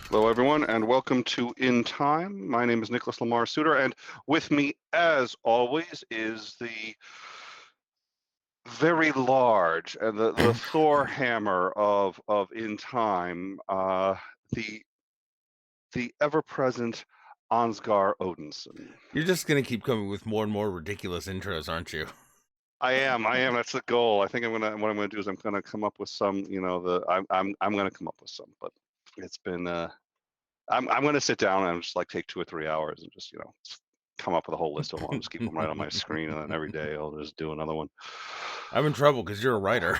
Hello, everyone, and welcome to In Time. My name is Nicholas Lamar Soutter, and with me, as always, is the very large and the Thor hammer of In Time, the ever-present Ansgar Odinson. You're just gonna keep coming with more and more ridiculous intros, aren't you? I am. That's the goal. I think what I'm gonna do is I'm gonna come up with some. I'm gonna come up with some, but it's been. I'm gonna sit down and just like take 2 or 3 hours and just come up with a whole list of them. I'll just keep them right on my screen, and then every day I'll just do another one. I'm in trouble because you're a writer.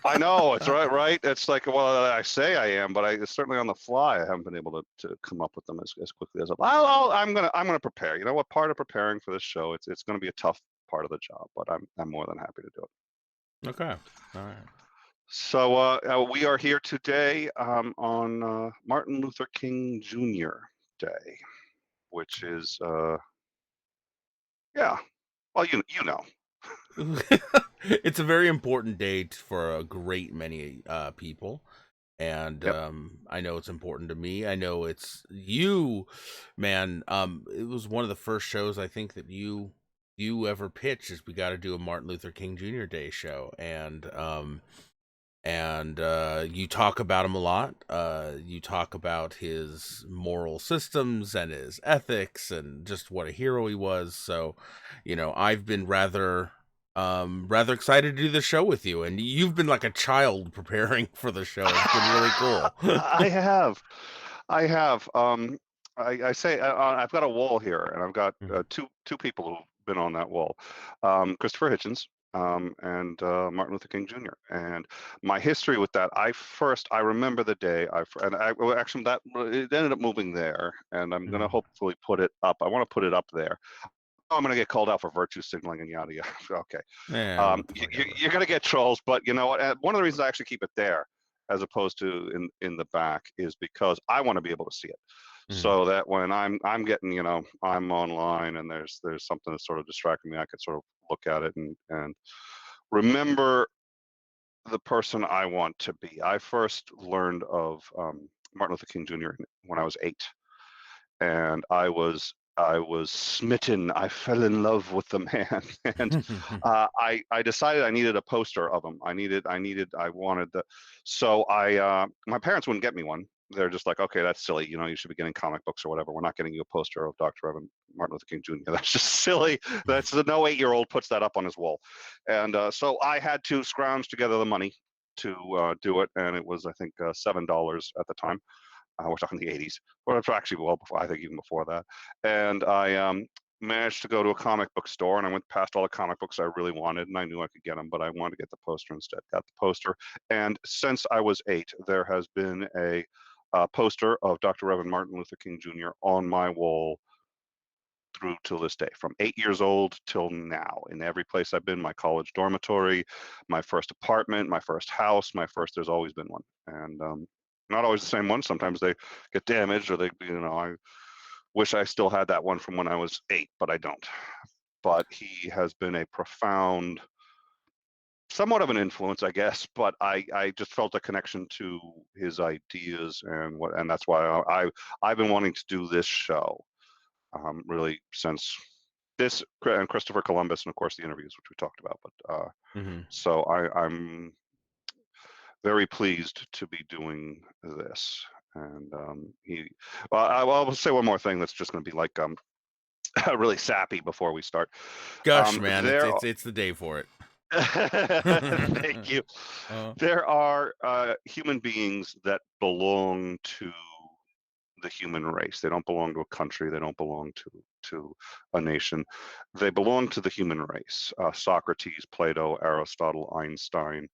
I know it's right, right. It's like, well, I say I am, but it's certainly on the fly. I haven't been able to come up with them as quickly as I'm gonna prepare. You know what? Part of preparing for this show, it's gonna be a tough part of the job, but I'm more than happy to do it. Okay. All right. So we are here today on Martin Luther King Jr. Day, which is yeah. Well, you know. It's a very important date for a great many people. And Yep. I know it's important to me. I know it's you, man. It was one of the first shows I think that you ever pitched is we got to do a Martin Luther King Jr. Day show, and you talk about him a lot. You talk about his moral systems and his ethics and just what a hero he was. So, I've been rather excited to do the show with you, and you've been like a child preparing for the show. It's been really cool. I have, I have. I say I've got a wall here, and I've got Mhm. two people who've been on that wall, Christopher Hitchens, and Martin Luther King Jr. And my history with that, I remember the day and well, actually that it ended up moving there, and I'm gonna Mhm. hopefully put it up. I want to put it up there. Oh, I'm gonna get called out for virtue signaling and yada yada. Okay. Yeah, whatever. You're going to get trolls, but you know what? One of the reasons I actually keep it there, as opposed to in the back, is because I want to be able to see it, Mhm. so that when I'm getting, I'm online and there's something that's sort of distracting me, I could sort of look at it and remember the person I want to be. I first learned of Martin Luther King Jr. when I was 8, and I was smitten. I fell in love with the man, and I decided I needed a poster of him. I wanted the. So my parents wouldn't get me one. They're just like, okay, that's silly. You should be getting comic books or whatever. We're not getting you a poster of Dr. Reverend Martin Luther King Jr. That's just silly. That's no 8-year-old puts that up on his wall, and so I had to scrounge together the money to do it, and it was I think $7 at the time. We're talking the 80s, or it's actually well before, I think even before that. And I managed to go to a comic book store, and I went past all the comic books I really wanted, and I knew I could get them, but I wanted to get the poster instead. Got the poster, and since I was 8, there has been a poster of Dr. Reverend Martin Luther King Jr. on my wall through to this day, from 8 years old till now. In every place I've been, my college dormitory, my first apartment, my first house, there's always been one. And not always the same one. Sometimes they get damaged, or I wish I still had that one from when I was 8, but I don't. But he has been a profound, somewhat of an influence, I guess, but I just felt a connection to his ideas, and that's why I've been wanting to do this show really since this, and Christopher Columbus, and of course the interviews which we talked about. But Mhm. so I'm very pleased to be doing this. And well, I'll say one more thing that's just going to be like really sappy before we start. Gosh, man, it's There, it's it's the day for it. thank you. uh, There are human beings that belong to the human race. They don't belong to a country. They don't belong to a nation. They belong to the human race. Socrates, Plato, Aristotle, Einstein,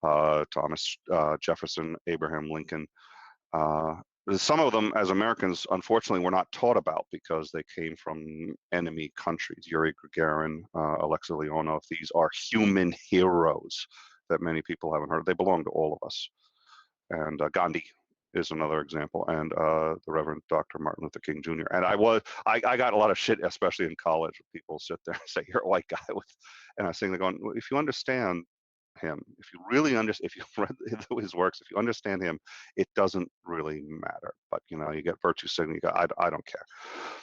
Thomas Jefferson, Abraham Lincoln. Uh, some of them, as Americans, unfortunately, were not taught about because they came from enemy countries. Yuri Gagarin, Alexei Leonov. These are human heroes that many people haven't heard. They belong to all of us. And Gandhi is another example, and the Reverend Dr. Martin Luther King Jr. And I got a lot of shit, especially in college. People sit there and say, "You're a white guy with," and I was saying, they're going, well, if you understand him, if you really understand, if you've read his works, if you understand him, it doesn't really matter. But you get virtue signaling. I don't care.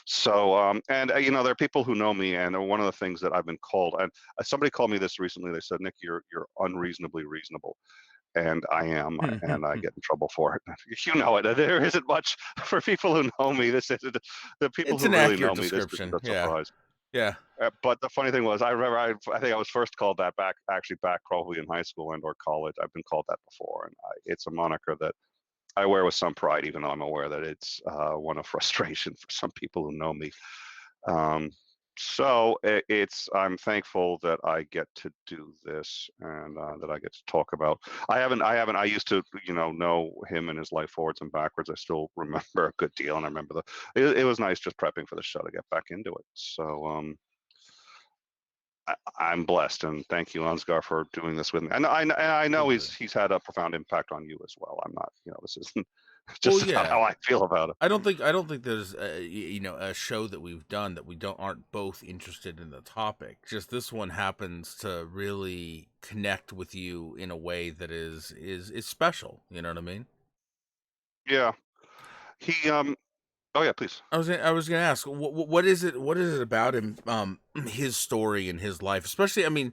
So and there are people who know me, and one of the things that I've been called, and somebody called me this recently. They said, "Nick, you're unreasonably reasonable." And I am, and I get in trouble for it. You know it. There isn't much for people who know me. This is the people it's who an really accurate know me. This isn't description. a Yeah, surprise. yeah. But the funny thing was, I remember I think I was first called that back probably in high school and or college. I've been called that before, and it's a moniker that I wear with some pride, even though I'm aware that it's one of frustration for some people who know me. Um, I'm thankful that I get to do this and that I get to talk about. I used to, know him and his life forwards and backwards. I still remember a good deal, and I remember it was nice just prepping for the show to get back into it. So, I'm blessed, and thank you, Ansgar, for doing this with me. And I know Absolutely. he's had a profound impact on you as well. I'm not, this isn't Well, just about yeah. how I feel about it. I don't think there's a show that we've done that we don't aren't both interested in the topic. Just this one happens to really connect with you in a way that is special. You know what I mean? Yeah, he. Oh yeah, please. I was gonna ask what is it about him, his story and his life, especially. I mean,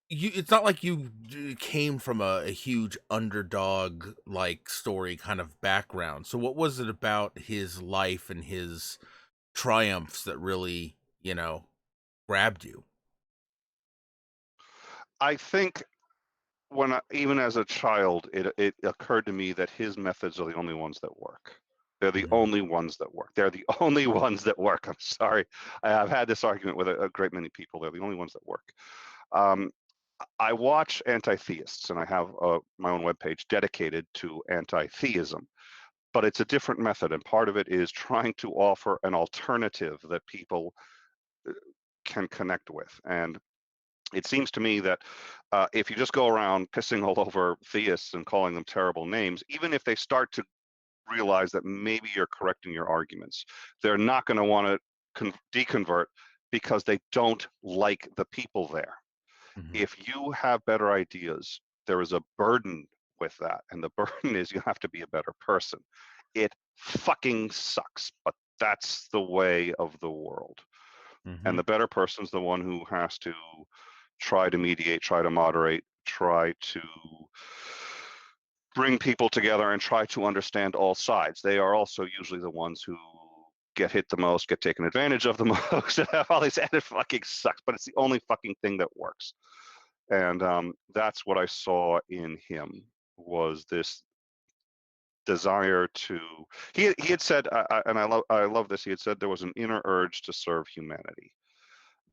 it's not like you came from a huge underdog like story kind of background. So what was it about his life and his triumphs that really, grabbed you? I think even as a child, it occurred to me that his methods are the only ones that work. They're the Mhm. only ones that work. They're the only ones that work. I'm sorry. I've had this argument with a great many people. They're the only ones that work. Um, I watch anti-theists, and I have my own webpage dedicated to anti-theism, but it's a different method, and part of it is trying to offer an alternative that people can connect with. And it seems to me that if you just go around pissing all over theists and calling them terrible names, even if they start to realize that maybe you're correcting your arguments, they're not going to want to deconvert because they don't like the people there. Mhm. If you have better ideas, there is a burden with that. And the burden is you have to be a better person. It fucking sucks, but that's the way of the world. And Mhm. the better person's the one who has to try to mediate, try to moderate, try to bring people together and try to understand all sides. They are also usually the ones who get hit the most, get taken advantage of the most, and have all these, and it fucking sucks, but it's the only fucking thing that works. And that's what I saw in him, was this desire to. He had said, and I love this. He had said there was an inner urge to serve humanity.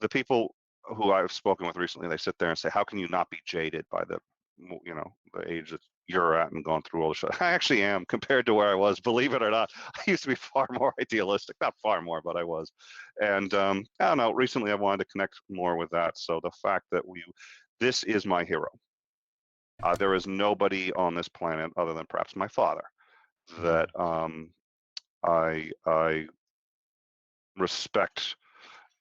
The people who I've spoken with recently, they sit there and say, "How can you not be jaded by the age that you're at and gone through all the shit?" I actually am, compared to where I was. Believe it or not, I used to be far more idealistic. Not far more, but I was. And I don't know. Recently, I wanted to connect more with that. So the fact that this is my hero. There is nobody on this planet other than perhaps my father that Mhm. I respect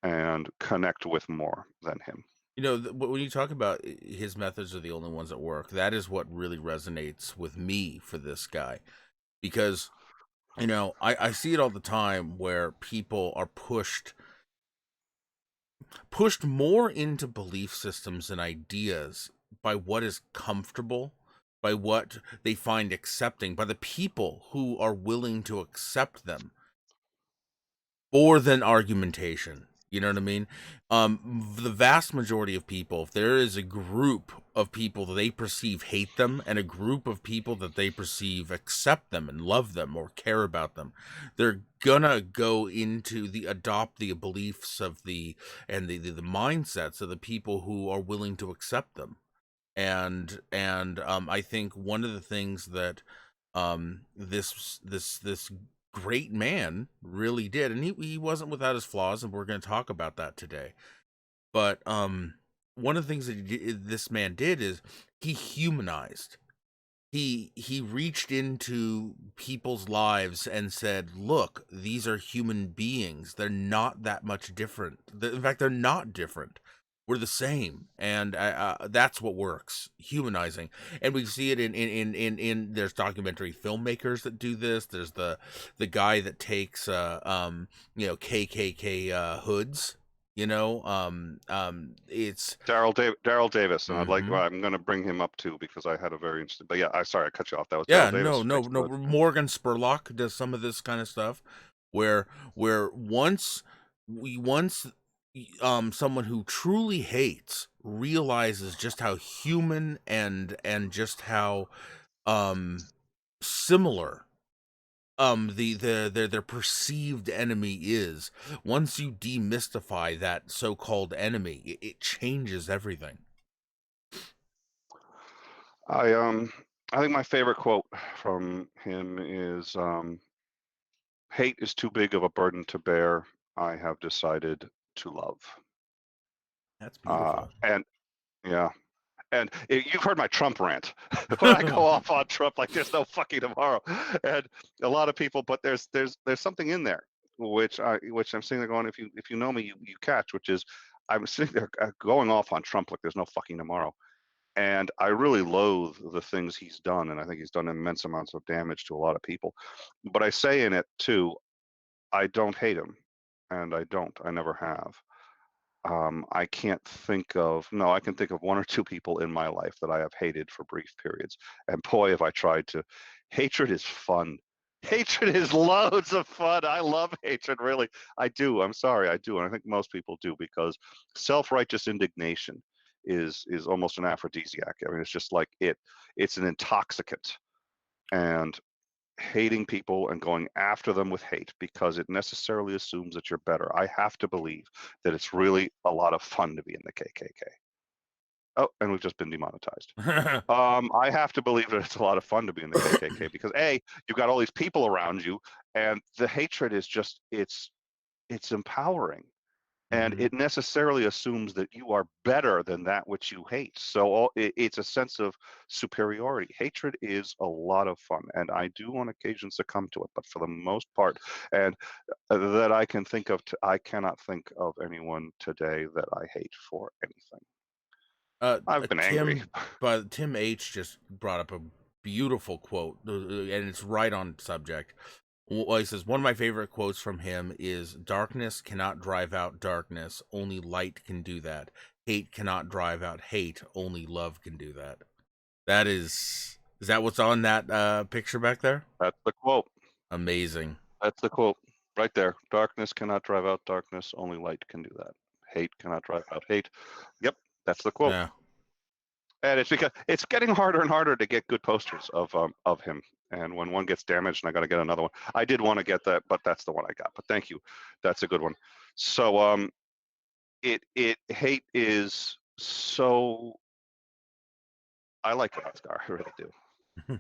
and connect with more than him. When you talk about his methods are the only ones that work, that is what really resonates with me for this guy. Because, I see it all the time where people are pushed more into belief systems and ideas by what is comfortable, by what they find accepting, by the people who are willing to accept them more than argumentation. You know what I mean? The vast majority of people, if there is a group of people that they perceive hate them and a group of people that they perceive accept them and love them or care about them, they're gonna go into adopt the beliefs of the mindsets of the people who are willing to accept them. And I think one of the things that this great man really did, and he wasn't without his flaws, and we're going to talk about that today. But one of the things that this man did is he humanized. He reached into people's lives and said, "Look, these are human beings. They're not that much different. In fact, they're not different. We're the same." And that's what works, humanizing. And we see it in there's documentary filmmakers that do this. There's the guy that takes KKK hoods. It's Daryl Davis, and mhm. I'm going to bring him up too because I had a very interesting. But yeah, sorry I cut you off. That was Daryl Yeah, no, Davis. no, Takes no. the Morgan Spurlock does some of this kind of stuff, where once someone who truly hates realizes just how human and just how um similar their perceived enemy is. Once you demystify that so-called enemy, it changes everything. I um I think my favorite quote from him is hate is too big of a burden to bear. I have decided to love. That's beautiful. And yeah, and you've heard my Trump rant when I go off on Trump like there's no fucking tomorrow, and a lot of people, but there's something in there which I'm sitting there going, if you know me, you catch, which is I'm sitting there going off on Trump like there's no fucking tomorrow, and I really loathe the things he's done, and I think he's done immense amounts of damage to a lot of people. But I say in it too, I don't hate him, and I never have. I can't think of, no, I can think of one or two people in my life that I have hated for brief periods. And boy, have I tried to. Hatred is fun. Hatred is loads of fun. I love hatred, really. I do. I'm sorry, I do. And I think most people do because self-righteous indignation is almost an aphrodisiac. I mean, it's just like it's an intoxicant. And hating people and going after them with hate because it necessarily assumes that you're better. I have to believe that it's really a lot of fun to be in the KKK. Oh, and we've just been demonetized. I have to believe that it's a lot of fun to be in the KKK because A, you've got all these people around you, and the hatred is just it's empowering. And Hmm. it necessarily assumes that you are better than that which you hate. So it's a sense of superiority. Hatred is a lot of fun, and I do on occasion succumb to it, but for the most part, and that I can think of, I cannot think of anyone today that I hate for anything. I've been angry. Tim H just brought up a beautiful quote, and it's right on subject. Well, he says one of my favorite quotes from him is, "Darkness cannot drive out darkness; only light can do that. Hate cannot drive out hate; only love can do that." That is that what's on that picture back there? That's the quote. Amazing. That's the quote right there. Darkness cannot drive out darkness. Only light can do that. Hate cannot drive out hate. Yep, that's the quote. Yeah. And it's because it's getting harder and harder to get good posters of him. And when one gets damaged, and I got to get another one. I did want to get that, but that's the one I got. But thank you, that's a good one. So it hate is so. I like it, Oscar. I really do.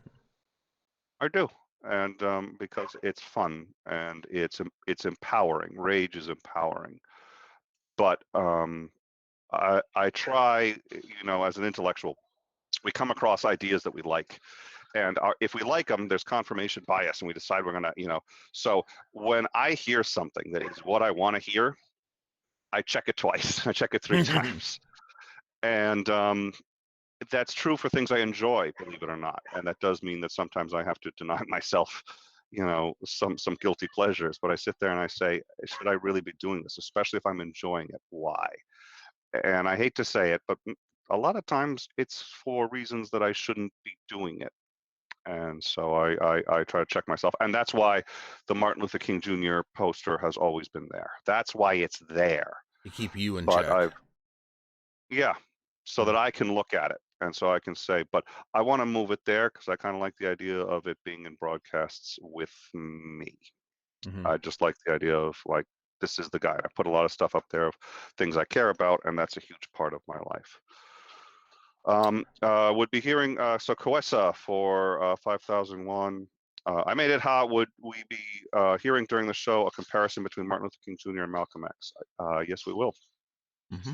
I do, and because it's fun and it's empowering. Rage is empowering, but I try, as an intellectual, we come across ideas that we like, and if we like them, there's confirmation bias, and we decide we're gonna, so when I hear something that is what I want to hear, I check it twice. I check it three times, and that's true for things I enjoy, believe it or not, and that does mean that sometimes I have to deny myself, some guilty pleasures. But I sit there and I say, should I really be doing this, especially if I'm enjoying it? Why? And I hate to say it, but a lot of times it's for reasons that I shouldn't be doing it. And so I try to check myself. And that's why the Martin Luther King Jr. poster has always been there. That's why it's there. To keep you in But check. yeah, so that I can look at it. And so I can say, but I want to move it there because I kind of like the idea of it being in broadcasts with me. Mm-hmm. I just like the idea of like, this is the guy. I put a lot of stuff up there of things I care about, and that's a huge part of my life. Would be hearing so Coessa for 5001. I made it hot. Would we be hearing during the show a comparison between Martin Luther King Jr. and Malcolm X? Yes, we will. Mm-hmm.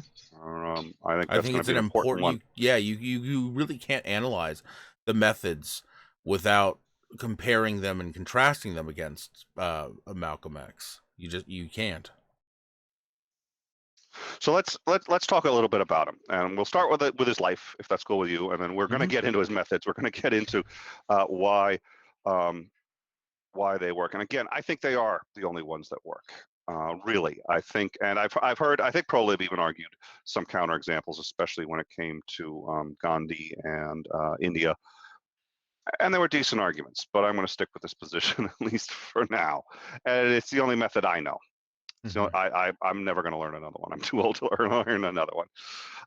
I think I that's think going to it's be an an important important. one. You really can't analyze the methods without comparing them and contrasting them against Malcolm X. You can't. So let's talk a little bit about him, and we'll start with his life, if that's cool with you, and then we're going to Mm-hmm. get into his methods. We're going to get into why um, why they work. And again, I think they are the only ones that work. Really, I think, and I've heard, I think ProLib even argued some counterexamples, especially when it came to Gandhi and India, and there were decent arguments. But I'm going to stick with this position at least for now, and it's the only method I know. So Mm-hmm. I'm never going to learn another one. I'm too old to learn another one.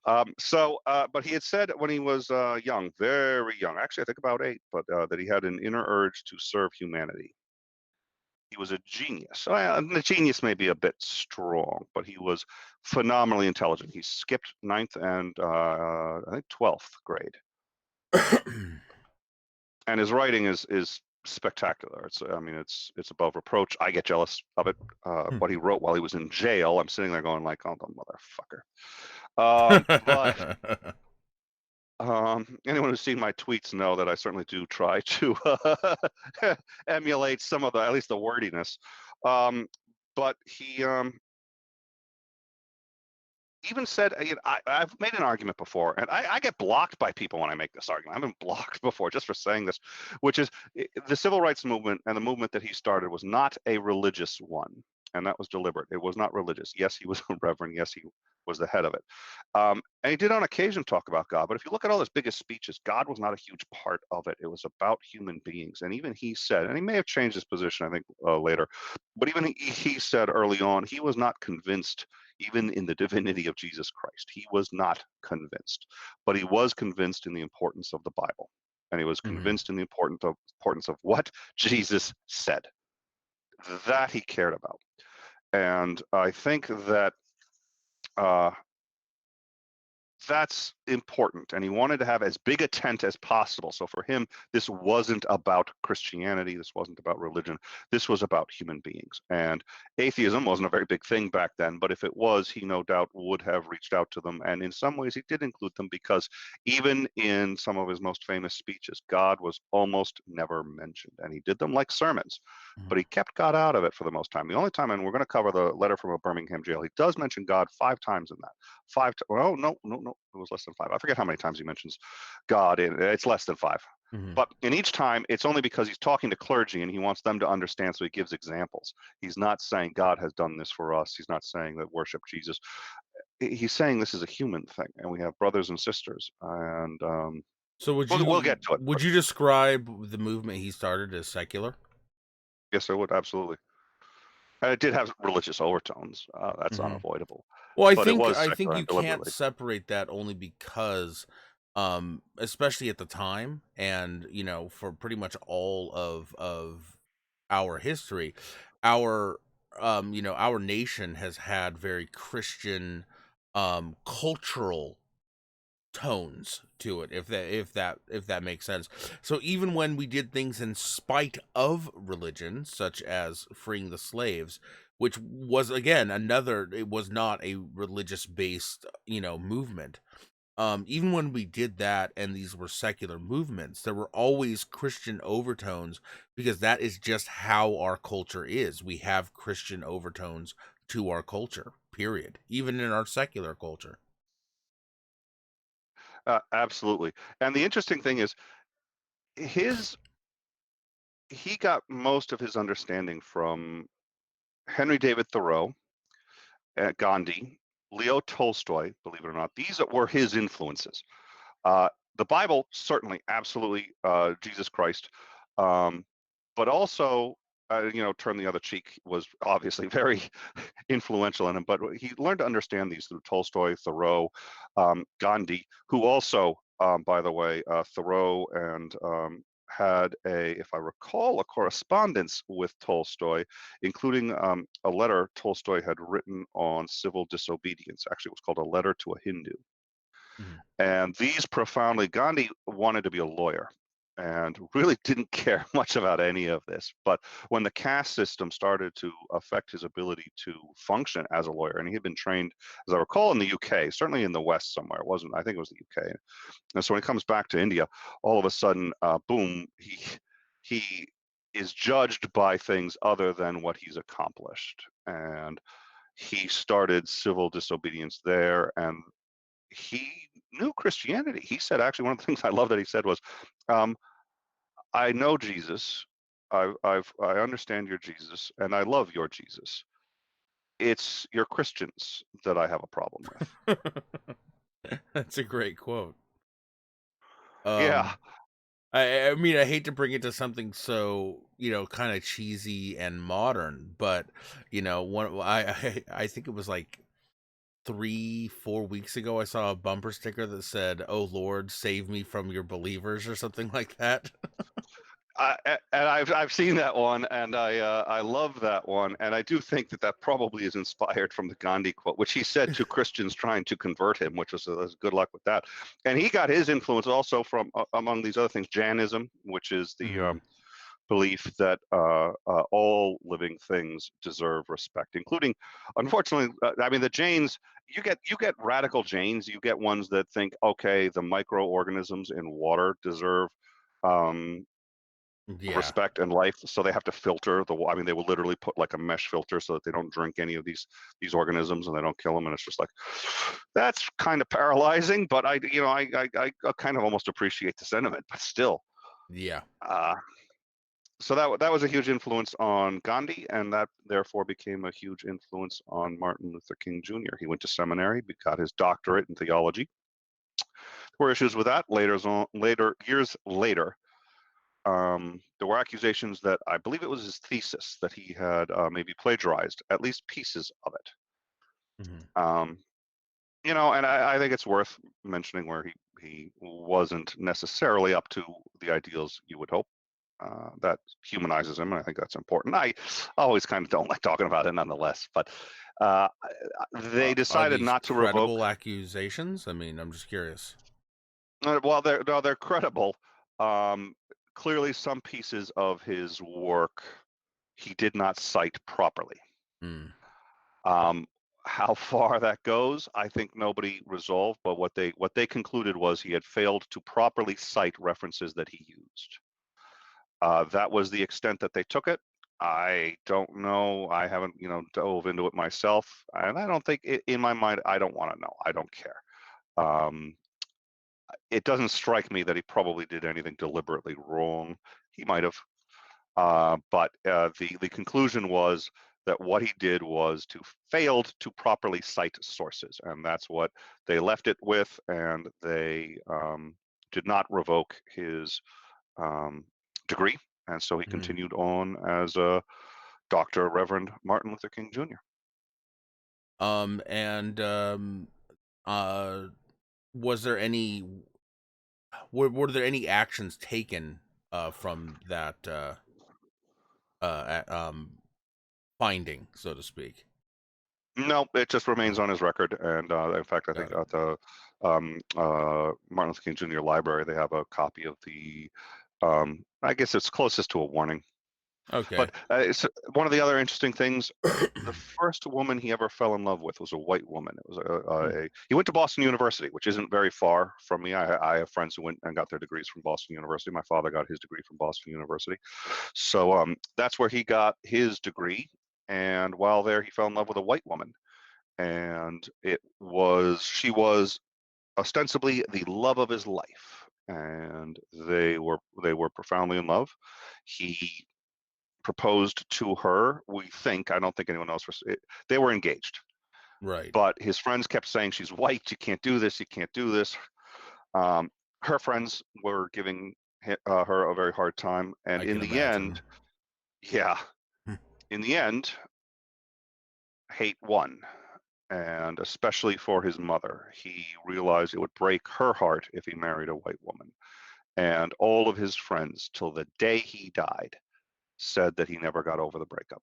But he had said when he was young, very young, actually I think about 8, but that he had an inner urge to serve humanity. He was a genius. So, the genius may be a bit strong, but he was phenomenally intelligent. He skipped ninth and I think 12th grade, and his writing is spectacular. It's above reproach. I get jealous of it. What he wrote while he was in jail, I'm sitting there going like, "Oh, the motherfucker." But anyone who's seen my tweets know that I certainly do try to emulate some of the, at least the wordiness. But he even said, I've made an argument before, and I get blocked by people when I make this argument. I've been blocked before just for saying this, which is the civil rights movement and the movement that he started was not a religious one. And that was deliberate. It was not religious. Yes, he was a reverend. Yes, he was the head of it. And he did on occasion talk about God. But if you look at all his biggest speeches, God was not a huge part of it. It was about human beings. And even he said, and he may have changed his position, I think, later, but even he said early on, he was not convinced even in the divinity of Jesus Christ. He was not convinced, but he was convinced in the importance of the Bible. And he was convinced in the importance of what Jesus said. That he cared about. And I think that that's important, and he wanted to have as big a tent as possible. So for him, this wasn't about Christianity, this wasn't about religion, this was about human beings. And atheism wasn't a very big thing back then, but if it was, he no doubt would have reached out to them, and in some ways he did include them, because even in some of his most famous speeches, God was almost never mentioned, and he did them like sermons, but he kept God out of it for the most time. The only time, and we're going to cover the letter from a Birmingham jail, he does mention God 5 times in that. Well, no, it was less than 5. I forget how many times he mentions God. It's less than 5. But in each time, it's only because he's talking to clergy and he wants them to understand, so he gives examples. He's not saying God has done this for us. He's not saying that worship Jesus. He's saying this is a human thing, and we have brothers and sisters. And So we'll get to it. would you describe the movement he started as secular? Yes, I would, absolutely. And it did have religious overtones. That's unavoidable. Well, But it was I think secular you can't deliberately. separate that only because, especially at the time, and for pretty much all of our history, our our nation has had very Christian cultural tones to it, if that makes sense. So even when we did things in spite of religion, such as freeing the slaves, which was again it was not a religious based movement, even when we did that and these were secular movements, there were always Christian overtones, because that is just how our culture is. We have Christian overtones to our culture, period, even in our secular culture. Absolutely. And the interesting thing is, his he got most of his understanding from Henry David Thoreau, Gandhi, Leo Tolstoy, believe it or not. These were his influences. The Bible, certainly, absolutely, Jesus Christ, but also, Turn the Other Cheek was obviously very influential in him. But he learned to understand these through Tolstoy, Thoreau, Gandhi, who also, by the way, Thoreau and had if I recall, a correspondence with Tolstoy, including a letter Tolstoy had written on civil disobedience. Actually, it was called A Letter to a Hindu. Mhm. And Gandhi wanted to be a lawyer and really didn't care much about any of this. But when the caste system started to affect his ability to function as a lawyer, and he had been trained, as I recall, in the UK, certainly in the West somewhere, it wasn't, I think it was the UK. And so when he comes back to India, all of a sudden, boom, he is judged by things other than what he's accomplished. And he started civil disobedience there, and he knew Christianity. He said, actually, one of the things I love that he said was, I know Jesus. I understand your Jesus, and I love your Jesus. It's your Christians that I have a problem with. That's a great quote. Yeah, Um, I mean, I hate to bring it to something so kind of cheesy and modern, but one I think it was like 3-4 weeks ago, I saw a bumper sticker that said, "Oh Lord, save me from your believers," or something like that. And I've seen that one, and I love that one, and I do think that that probably is inspired from the Gandhi quote, which he said to Christians trying to convert him, which was good luck with that. And he got his influence also from among these other things, Jainism, which is the Mhm. belief that all living things deserve respect, including, unfortunately, I mean the Jains. You get radical Jains. You get ones that think, okay, the microorganisms in water deserve um, Yeah. respect and life, so they have to filter the. I mean, they will literally put like a mesh filter so that they don't drink any of these organisms and they don't kill them. And it's just like that's kind of paralyzing. But I kind of almost appreciate the sentiment, but still. Yeah. Uh, so that was a huge influence on Gandhi, and that therefore became a huge influence on Martin Luther King Jr. He went to seminary, got his doctorate in theology. There were issues with that years later. There were accusations that I believe it was his thesis that he had maybe plagiarized at least pieces of it. Mhm. Um, and I think it's worth mentioning where he wasn't necessarily up to the ideals you would hope. That humanizes him, and I think that's important. I always kind of don't like talking about it nonetheless, but uh, they Are decided these not to revoke. credible accusations? I mean, I'm just curious. Well, they're credible. Um, Clearly, some pieces of his work he did not cite properly. Mm. Um, how far that goes, I think nobody resolved, but what they concluded was he had failed to properly cite references that he used. That was the extent that they took it. I don't know. I haven't, dove into it myself, and I don't think, in my mind, I don't want to know. I don't care. Um, it doesn't strike me that he probably did anything deliberately wrong. He might have, but the conclusion was that what he did was to failed to properly cite sources, and that's what they left it with, and they did not revoke his um, degree, and so he Mhm. continued on as a Dr. Reverend Martin Luther King Jr. And uh was there any were there any actions taken from that finding, so to speak? No, it just remains Oh, on his record, and in fact, I think got it. at the Martin Luther King Jr. library, they have a copy of the. I guess it's closest to a warning. Okay. But it's one of the other interesting things. The first woman he ever fell in love with was a white woman. It was Hmm. he went to Boston University, which isn't very far from me. I have friends who went and got their degrees from Boston University. My father got his degree from Boston University, so that's where he got his degree. And while there, he fell in love with a white woman, and she was ostensibly the love of his life, and they were profoundly in love. He proposed to her. We think, I don't think anyone else was. They were engaged, Right. but his friends kept saying she's white. You can't do this. You can't do this. Um, Her friends were giving her a very hard time, and I in can the end, imagine. yeah, in the end, hate won. And especially for his mother, he realized it would break her heart if he married a white woman. And all of his friends, till the day he died, said that he never got over the breakup.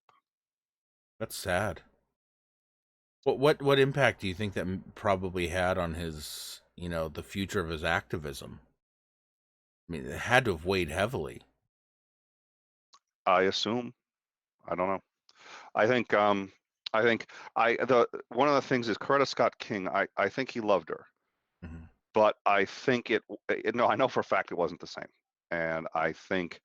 That's sad. What impact do you think that probably had on his, the future of his activism? I mean, it had to have weighed heavily. I assume. I don't know. I think I think I the one of the things is Coretta Scott King. I think he loved her, Hmm. but I think no, I know for a fact it wasn't the same. And I think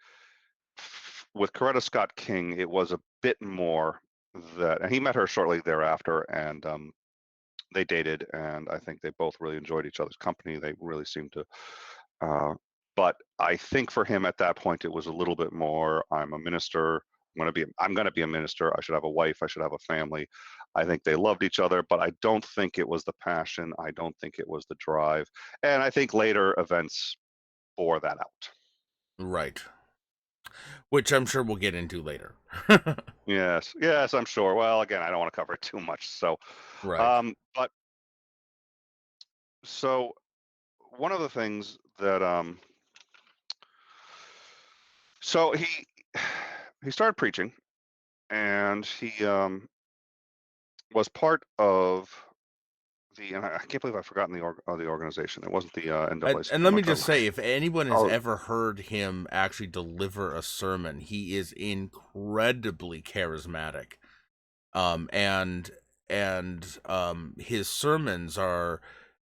with Coretta Scott King, it was a bit more that, and he met her shortly thereafter, and they dated, and I think they both really enjoyed each other's company. They really seemed to. Uh, but I think for him at that point, it was a little bit more. I'm a minister. I'm going to be a minister. I should have a wife. I should have a family. I think they loved each other, but I don't think it was the passion. I don't think it was the drive. And I think later events bore that out. Right. Which I'm sure we'll get into later. Yes, yes, I'm sure. Well, again, I don't want to cover it too much. Right. But so one of the things that So he started preaching, and he was part of and I can't believe I've forgotten the organization. It wasn't the And NAACP. let I'm me trying just to look. say, if anyone has Oh, ever heard him actually deliver a sermon, he is incredibly charismatic. Um, and his sermons are,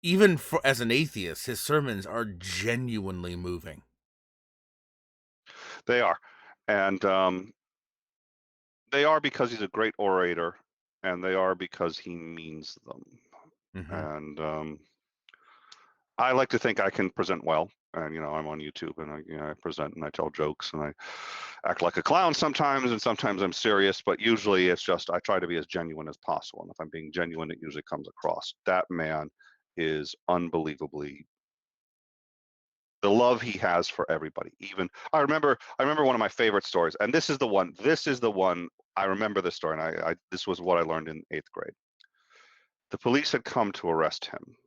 even for as an atheist, his sermons are genuinely moving. they are, and they are because he's a great orator, and they are because he means them. Hmm. And I like to think I can present well. And I'm on YouTube, and I present and I tell jokes and I act like a clown sometimes, and sometimes I'm serious. But usually it's just I try to be as genuine as possible. And if I'm being genuine, it usually comes across. That man is unbelievably the love he has for everybody. Even I remember one of my favorite stories, and this is the one. This is the one I remember this story, and this was what I learned in 8th grade. The police had come to arrest him,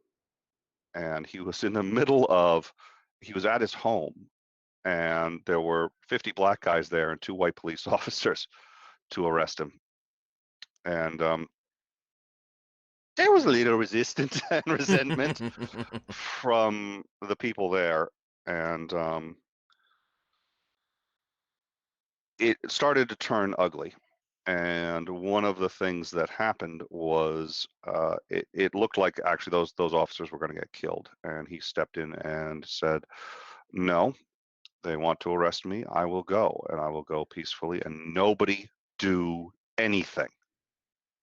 and he was in the middle of he was at his home, and there were 50 black guys there and 2 white police officers to arrest him. And there was a little resistance and resentment from the people there, and it started to turn ugly. And one of the things that happened was it looked like actually those officers were going to get killed. And he stepped in and said, "No, they want to arrest me. I will go, and I will go peacefully. And nobody do anything.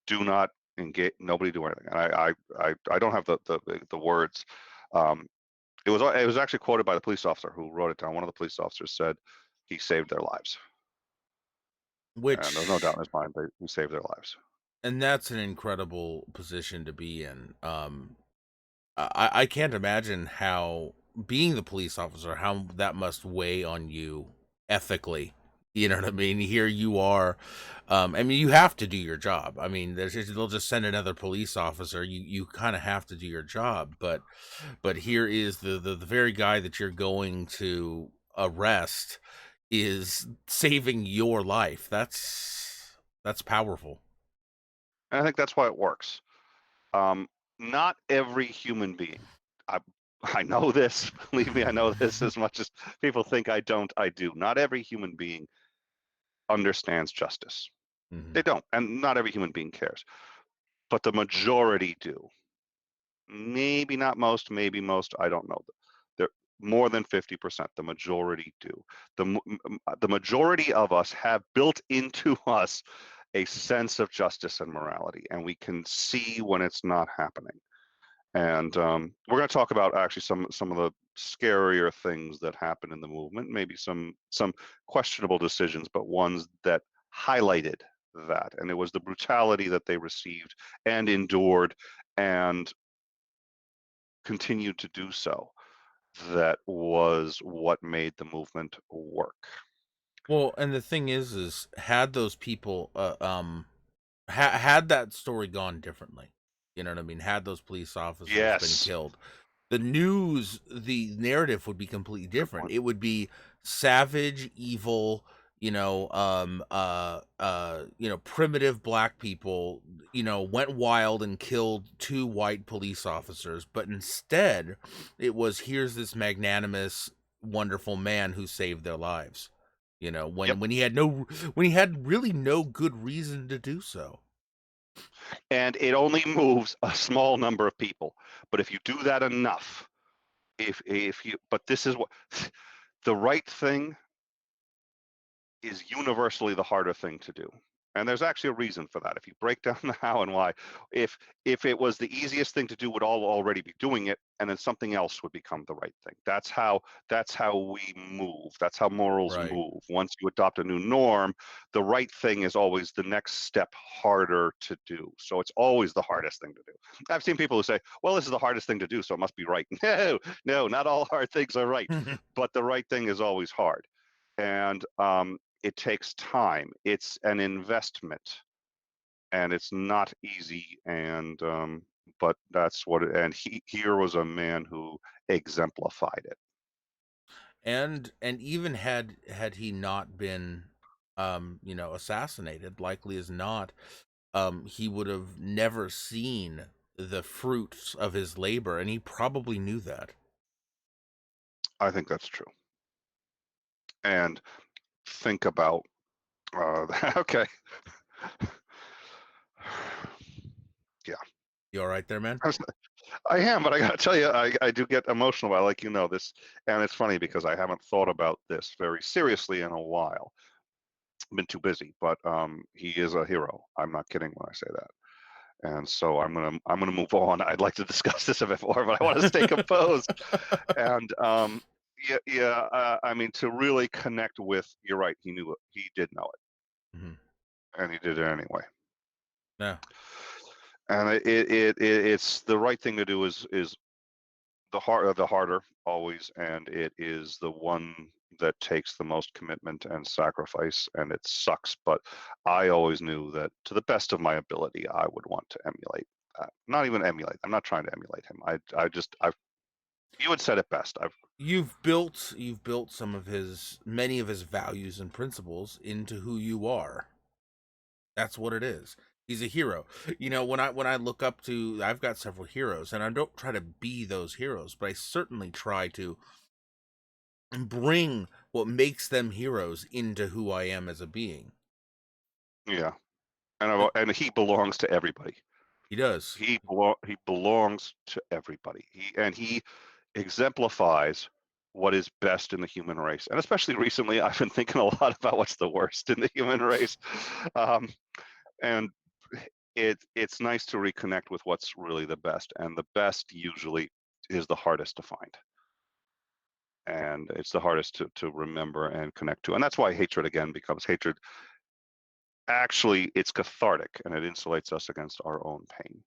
Do not engage. Nobody do anything." And I don't have the words. Um, it was actually quoted by the police officer who wrote it down. One of the police officers said he saved their lives, and there's no doubt Which, in his mind that he saved their lives. and that's an incredible position to be in. I can't imagine how, being the police officer, how that must weigh on you ethically. You know what I mean? Here you are. I mean, you have to do your job. I mean, they'll just send another police officer. You kind of have to do your job. But here is the very guy that you're going to arrest is saving your life. That's powerful. And I think that's why it works. Um, Not every human being. I I know this. Believe me, I know this as much as people think I don't. I do. Not every human being understands justice. Hmm. They don't, and not every human being cares. But the majority do. Maybe not most, maybe most. I don't know. They're more than 50%. The majority do. The majority of us have built into us a sense of justice and morality, and we can see when it's not happening. And we're going to talk about actually some of the scarier things that happen in the movement, maybe some questionable decisions, but ones that highlighted that. And it was the brutality that they received and endured and continued to do so that was what made the movement work. Well, and the thing is had those people, had that story gone differently, you know what I mean? Had those police officers been Yes. killed, the narrative would be completely Good different. point. It would be savage, evil, primitive black people, went wild and killed 2 white police officers. But instead, it was, here's this magnanimous, wonderful man who saved their lives. Yep. When he had really no good reason to do so. And it only moves a small number of people. But if you do that enough, if you but this is what the right thing is universally the harder thing to do. And there's actually a reason for that. If you break down the how and why, if it was the easiest thing to do, would all already be doing it, and then something else would become the right thing. That's how we move. That's how morals Right. move. Once you adopt a new norm, the right thing is always the next step harder to do. So it's always the hardest thing to do. I've seen people who say, "Well, this is the hardest thing to do, so it must be right." No, no, not all hard things are right, but the right thing is always hard. And it takes time. It's an investment, and it's not easy. And but that's what. And here was a man who exemplified it. And even had he not been assassinated, likely as not, he would have never seen the fruits of his labor, and he probably knew that. I think that's true. And think about okay. Yeah. You all right there, man? I am, but I gotta tell you, I do get emotional about, like, this, and it's funny because I haven't thought about this very seriously in a while. I've been too busy, but he is a hero. I'm not kidding when I say that. And so I'm gonna move on. I'd like to discuss this a bit more, but I want to stay composed. And yeah, yeah. I mean, to really connect with, you're right. He knew it. He did know Hmm. it, and he did it anyway. Yeah. And it's the right thing to do. Is the harder always, and it is the one that takes the most commitment and sacrifice, and it sucks, but I always knew that to the best of my ability I would want to emulate that. Not even emulate, I'm not trying to emulate him. I You had said it best. I've You've built many of his values and principles into who you are. That's what it is. He's a hero. When I look up to, I've got several heroes, and I don't try to be those heroes, but I certainly try to bring what makes them heroes into who I am as a being. Yeah, Uh, and he belongs to everybody. He does. He belongs to everybody. He exemplifies what is best in the human race. And especially recently, I've been thinking a lot about what's the worst in the human race. Um, and it's nice to reconnect with what's really the best. And the best usually is the hardest to find. And it's the hardest to remember and connect to. And that's why hatred again becomes hatred. Actually, it's cathartic and it insulates us against our own pain.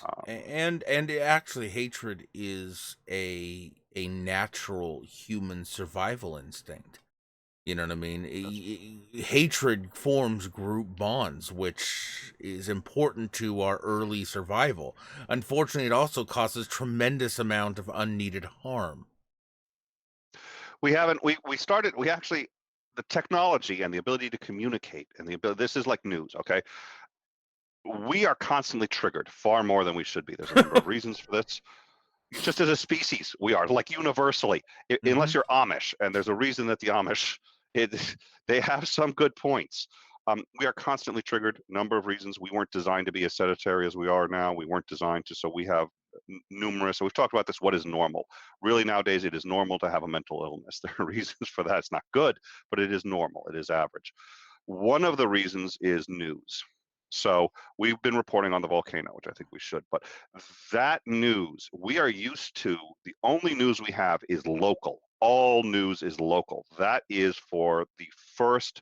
Um, And actually, hatred is a natural human survival instinct. You know what I mean? Hatred forms group bonds, which is important to our early survival. Unfortunately, it also causes tremendous amount of unneeded harm. we haven't we started we actually the technology and the ability to communicate and the ability, this is like news, okay? We are constantly triggered far more than we should be. There's a number of reasons for this. Just as a species, we are like universally, Hmm. unless you're Amish, and there's a reason that the Amish, it, they have some good points. We are constantly triggered. Number of reasons. We weren't designed to be as sedentary as we are now. We weren't designed to. So we have numerous. So we've talked about this. What is normal? Really, nowadays, it is normal to have a mental illness. There are reasons for that. It's not good, but it is normal. It is average. One of the reasons is news. So we've been reporting on the volcano, which I think we should, but that news we are used to, the only news we have is local. All news is local. That is for the first,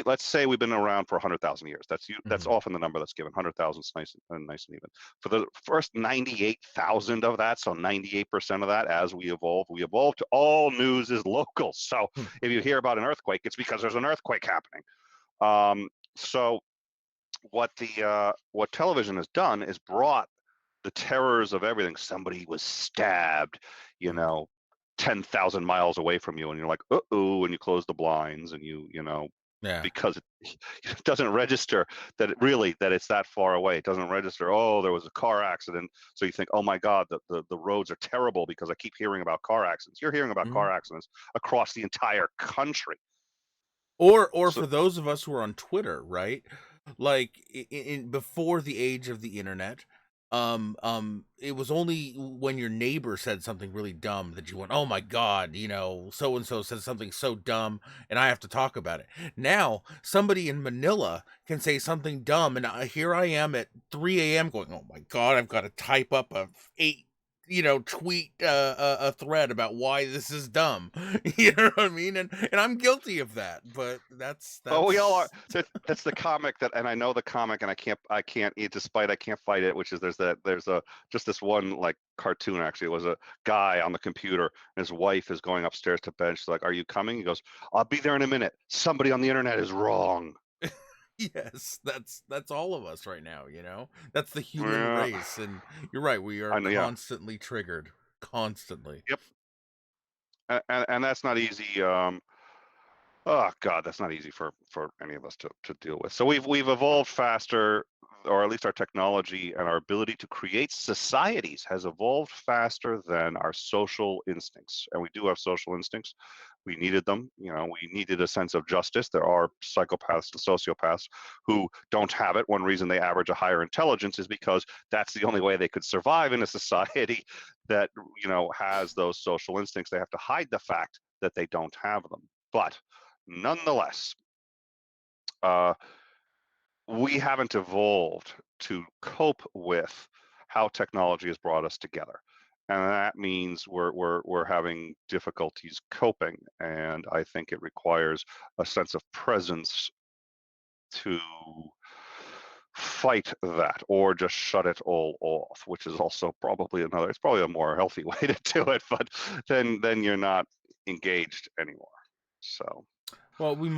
let's say we've been around for 100,000 years. That's Hmm. often the number that's given. 100,000 is nice and even. For the first 98,000 of that, so 98% of that, as we evolve to all news is local. So if you hear about an earthquake, it's because there's an earthquake happening. So what television has done is brought the terrors of everything. Somebody was stabbed, you know, 10,000 miles away from you, and you're like, uh-oh, and you close the blinds, and Yeah. because it doesn't register that it's that far away. It doesn't register, oh, there was a car accident. So you think, oh my God, the roads are terrible because I keep hearing about car accidents. You're hearing about Mhm. car accidents across the entire country. Or So for those of us who are on Twitter, right? Like before the age of the internet, it was only when your neighbor said something really dumb that you went, "Oh my God," so and so said something so dumb, and I have to talk about it. Now, somebody in Manila can say something dumb, and here I am at 3 a.m. going, "Oh my God, I've got to type up a eight." Tweet a thread about why this is dumb. You know what I mean? And I'm guilty of that, but that's oh, we all are. that's That's the comic and I know the comic, and I can't eat, despite I can't fight it. Which is there's a just this one like cartoon. Actually, it was a guy on the computer, and his wife is going upstairs to bed. She's like, "Are you coming?" He goes, "I'll be there in a minute. Somebody on the internet is wrong." yes, that's all of us right now, That's the human Yeah, race, and you're right, we are I know. Yeah, constantly triggered, constantly. yep. and that's not easy. Oh God, that's not easy for any of us to deal with. So we've evolved faster, or at least our technology and our ability to create societies has evolved faster than our social instincts. And we do have social instincts. We needed them. You know, we needed a sense of justice. There are psychopaths and sociopaths who don't have it. One reason they average a higher intelligence is because that's the only way they could survive in a society that, you know, has those social instincts. They have to hide the fact that they don't have them. But nonetheless, uh, we haven't evolved to cope with how technology has brought us together. And that means we're having difficulties coping. And I think it requires a sense of presence to fight that, or just shut it all off, which is also probably it's probably a more healthy way to do it, but then you're not engaged anymore. So Well, we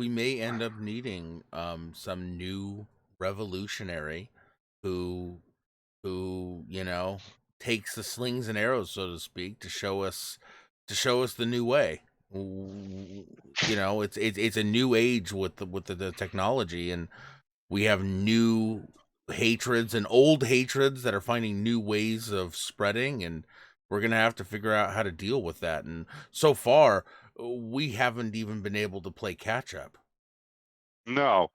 may end up needing some new revolutionary who you know, takes the slings and arrows, so to speak, to show us the new way. You know, it's a new age with the technology, and we have new hatreds and old hatreds that are finding new ways of spreading, and we're gonna have to figure out how to deal with that. And so far, we haven't even been able to play catch up. no,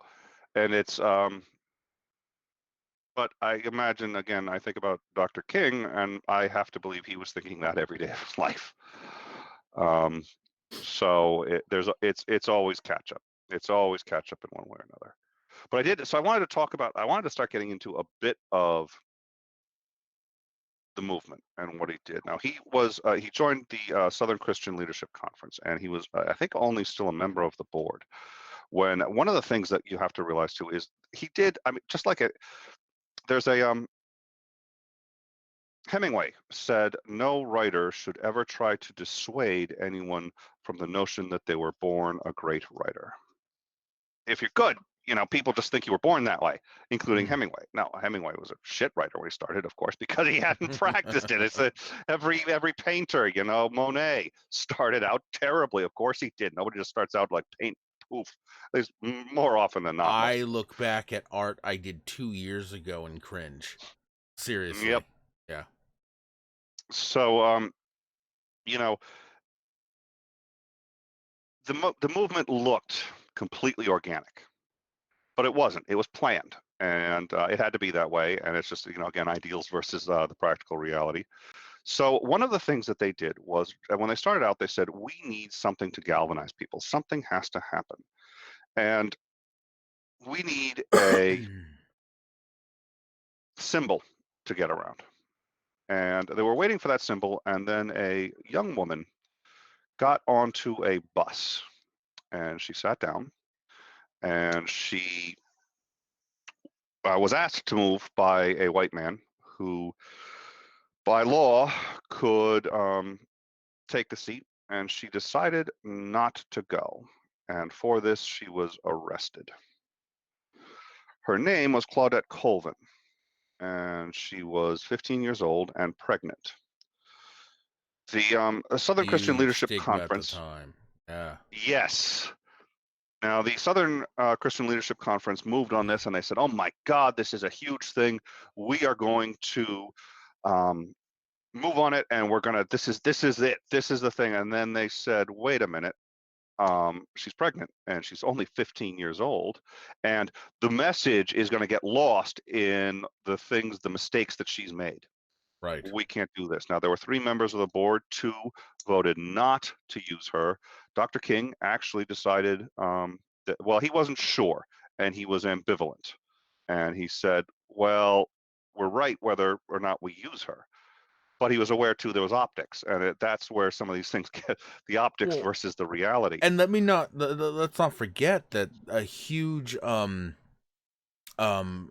and it's but I imagine, again, I think about Dr. King, and I have to believe he was thinking that every day of his life. Um, so it's always catch up. It's always catch up in one way or another. But so I wanted to start getting into a bit of the movement and what he did. Now he joined the Southern Christian Leadership Conference, and he was I think only still a member of the board. When one of the things that you have to realize too is he did. I mean, just like there's a Hemingway said no writer should ever try to dissuade anyone from the notion that they were born a great writer. If you're good, you know, people just think you were born that way, including Hmm. Hemingway. Now, Hemingway was a shit writer when he started, of course, because he hadn't practiced it. It's every painter, you know, Monet started out terribly. Of course he did. Nobody just starts out like paint poof. There's more often than not, most I of the look back at art I did 2 years ago and cringe. time. Yep. Seriously. Yeah. So, you know, the movement looked completely organic, but it wasn't. It was planned, and it had to be that way. And it's just, you know, again, ideals versus the practical reality. So one of the things that they did was, when they started out, they said, we need something to galvanize people. Something has to happen, and we need a symbol to get around. And they were waiting for that symbol, and then a young woman got onto a bus, and she sat down, and she was asked to move by a white man who, by law, could take the seat, and she decided not to go. And for this, she was arrested. Her name was Claudette Colvin, and she was 15 years old and pregnant. The Southern Christian Huge Leadership stigma at the Conference, time. Yeah. yes. Now, the Southern Christian Leadership Conference moved on this, and they said, "Oh my God, this is a huge thing. We are going to um, move on it, and we're gonna. This is it. This is the thing." And then they said, "Wait a minute. She's pregnant, and she's only 15 years old, and the message is going to get lost in the mistakes that she's made. Right. We can't do this." Now, there were 3 members of the board. 2 voted not to use her. Dr. King actually decided that, well, he wasn't sure, and he was ambivalent. And he said, well, we're right whether or not we use her. But he was aware, too, there was optics. And that's where some of these things get the optics Well, versus the reality. and let's not forget that a huge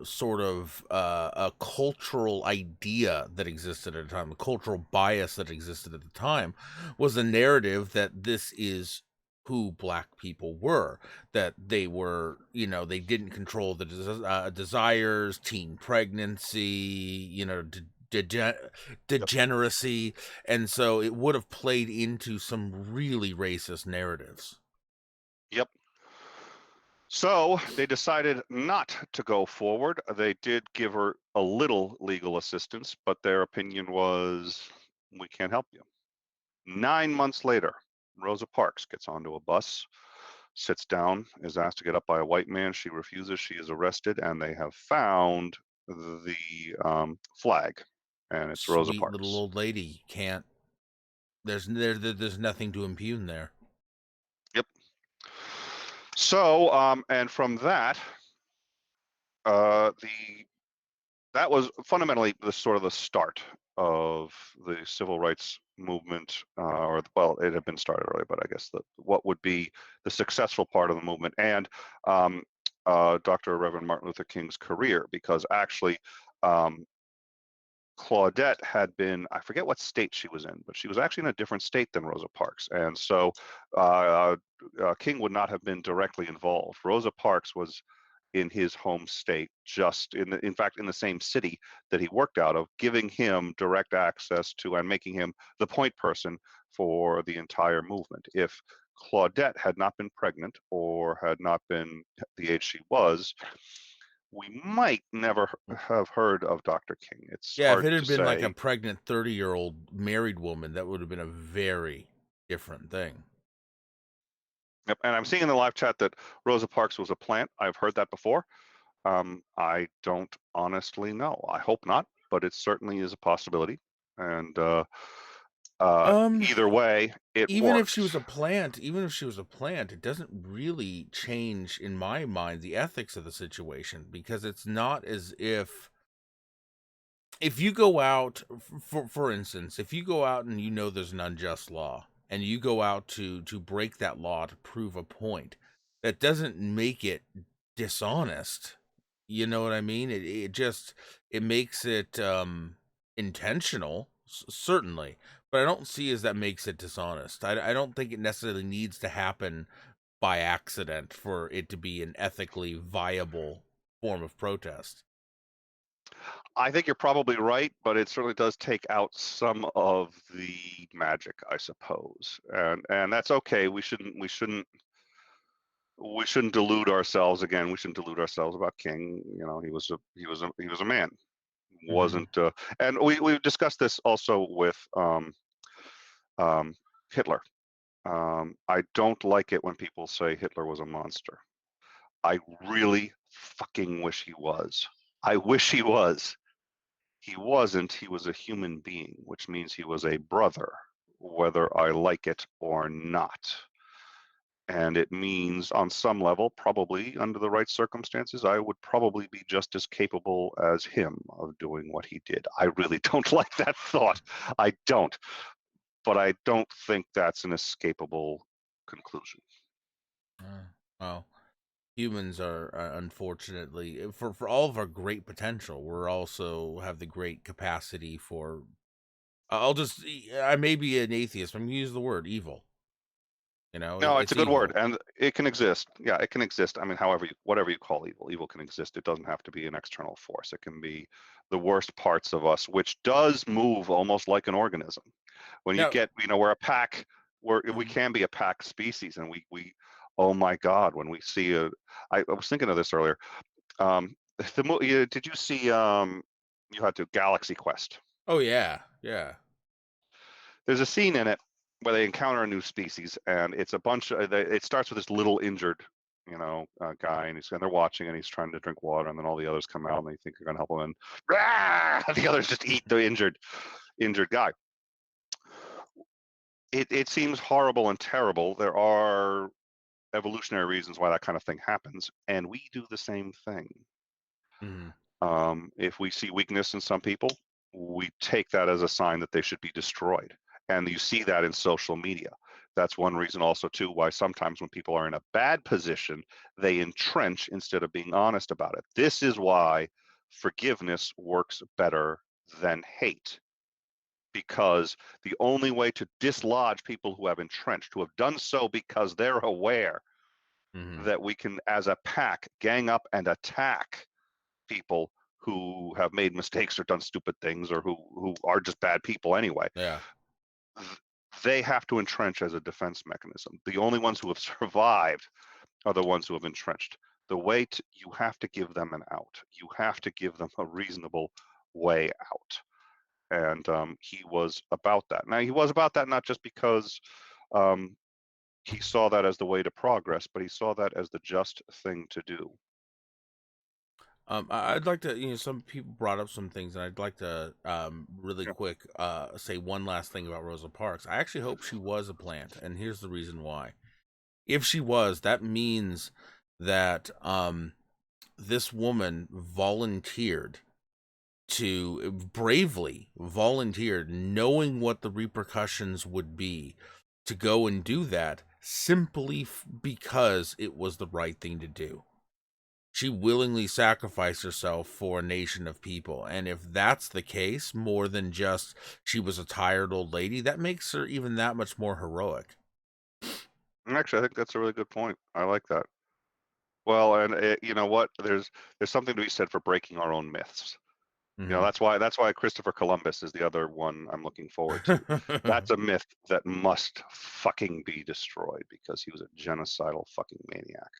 sort of a cultural idea that existed at the time, a cultural bias that existed at the time, was a narrative that this is who black people were, that they were, you know, they didn't control the desires, teen pregnancy, you know, Yep. degeneracy, and so it would have played into some really racist narratives. Yep. So they decided not to go forward. They did give her a little legal assistance, but their opinion was, we can't help you. 9 months later, Rosa Parks gets onto a bus, sits down, is asked to get up by a white man. She refuses. She is arrested, and they have found the flag, and it's Rosa Sweet little Parks. old lady can't. There's nothing to impugn there. Yep. So, and from that, the that was fundamentally the sort of the start of the civil rights movement, or well, it had been started earlier, but I guess what would be the successful part of the movement, and Dr. Reverend Martin Luther King's career, because actually um, Claudette had been, I forget what state she was in, but she was actually in a different state than Rosa Parks, and so King would not have been directly involved. Rosa Parks was in his home state, just in fact in the same city that he worked out of, giving him direct access to and making him the point person for the entire movement. If Claudette had not been pregnant or had not been the age she was, we might never have heard of Dr. King. It's Yeah, if hard it to had been like a say. pregnant 30-year-old married woman, that would have been a very different thing. Yep. And I'm seeing in the live chat that Rosa Parks was a plant. I've heard that before. I don't honestly know. I hope not, but it certainly is a possibility. And Um, either way, it even if she worked. was a plant, it doesn't really change, in my mind, the ethics of the situation, because it's not as if you go out, for instance, if you go out and you know there's an unjust law, and you go out to break that law to prove a point, that doesn't make it dishonest. You know what I mean? It just, it makes it intentional, certainly, but I don't see as that makes it dishonest. I don't think it necessarily needs to happen by accident for it to be an ethically viable form of protest. I think you're probably right, but it certainly does take out some of the magic, I suppose. And that's okay. We shouldn't delude ourselves again. We shouldn't delude ourselves about King. You know, he was a man. Hmm. Wasn't and we discussed this also with Hitler. I don't like it when people say Hitler was a monster. I really fucking wish he was. I wish he was. He wasn't. He was a human being, which means he was a brother, whether I like it or not. And it means, on some level, probably under the right circumstances, I would probably be just as capable as him of doing what he did. I really don't like that thought. I don't. But I don't think that's an escapable conclusion. Well, humans are unfortunately, for all of our great potential, we're also have the great capacity for. I'll just, I may be an atheist, but I'm gonna use the word evil. You know, No, it's a it's good word, evil. and it can exist. Yeah, it can exist. I mean, whatever you call evil, evil can exist. It doesn't have to be an external force. It can be the worst parts of us, which does move almost like an organism. When you Now, get, we're a pack. We mhm. can be a pack species, and oh my God, when we see I was thinking of this earlier. Did you see? You had to Galaxy Quest. Oh yeah, yeah. There's a scene in it where they encounter a new species, and it's a bunch of. It starts with this little injured, guy, and they're watching, and he's trying to drink water, and then all the others come out, and they think they're gonna help him, and the others just eat the injured guy. It seems horrible and terrible. There are evolutionary reasons why that kind of thing happens, and we do the same thing. Hmm. If we see weakness in some people, we take that as a sign that they should be destroyed. And you see that in social media. That's one reason also too why sometimes when people are in a bad position, they entrench instead of being honest about it. This is why forgiveness works better than hate. Because the only way to dislodge people who have entrenched, who have done so because they're aware Hmm. that we can, as a pack, gang up and attack people who have made mistakes or done stupid things or who are just bad people anyway. Yeah. They have to entrench as a defense mechanism. The only ones who have survived are the ones who have entrenched. You have to give them an out. You have to give them a reasonable way out. And he was about that. Now, he was about that not just because um, he saw that as the way to progress, but he saw that as the just thing to do. I'd like to, some people brought up some things, and I'd like to, really Yeah. quick, say one last thing about Rosa Parks. I actually hope she was a plant, and here's the reason why. If she was, that means that, this woman bravely volunteered, knowing what the repercussions would be, to go and do that simply because it was the right thing to do. She willingly sacrificed herself for a nation of people. And if that's the case, more than just she was a tired old lady, that makes her even that much more heroic. And actually, I think that's a really good point. I like that. Well, and you know what? There's something to be said for breaking our own myths. Hmm. That's why Christopher Columbus is the other one I'm looking forward to. That's a myth that must fucking be destroyed because he was a genocidal fucking maniac.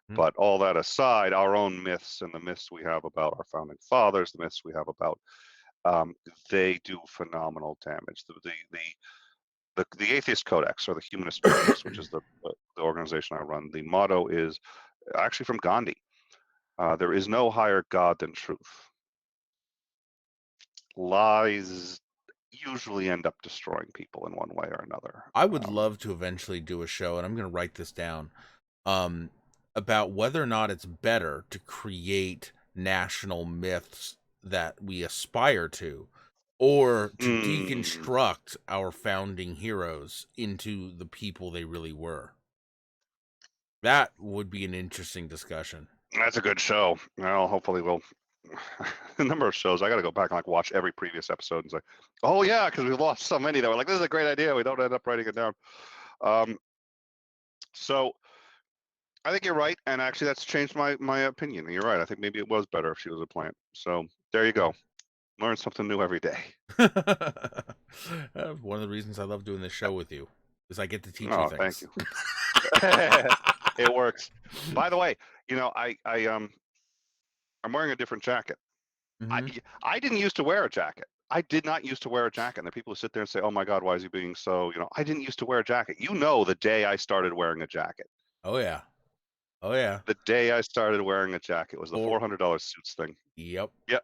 But all that aside, our own myths and the myths we have about our founding fathers, the myths we have about they do phenomenal damage. The Atheist Codex or the Humanist Codex, which is the organization I run, the motto is actually from Gandhi. There is no higher God than truth. Lies usually end up destroying people in one way or another. I would love to eventually do a show, and I'm going to write this down, um, about whether or not it's better to create national myths that we aspire to, or to Mm, deconstruct our founding heroes into the people they really were. That would be an interesting discussion. that's a good show. Well, hopefully we'll. The number of shows I got to go back and like watch every previous episode and say, "Oh yeah," because we've lost so many that we're like, "This is a great idea." We don't end up writing it down. Um, so I think you're right, and actually that's changed my opinion. You're right. I think maybe it was better if she was a plant. So there you go. Learn something new every day. One of the reasons I love doing this show with you is I get to teach you Oh, thank things. you. It works. By the way, I'm wearing a different jacket. I Hmm. I didn't used to wear a jacket. I did not used to wear a jacket. And the people who sit there and say, "Oh my God, why is he being so?" I didn't used to wear a jacket. The day I started wearing a jacket. Oh yeah. Oh yeah. The day I started wearing a jacket was the Or $400 suits thing. yep. Yeah,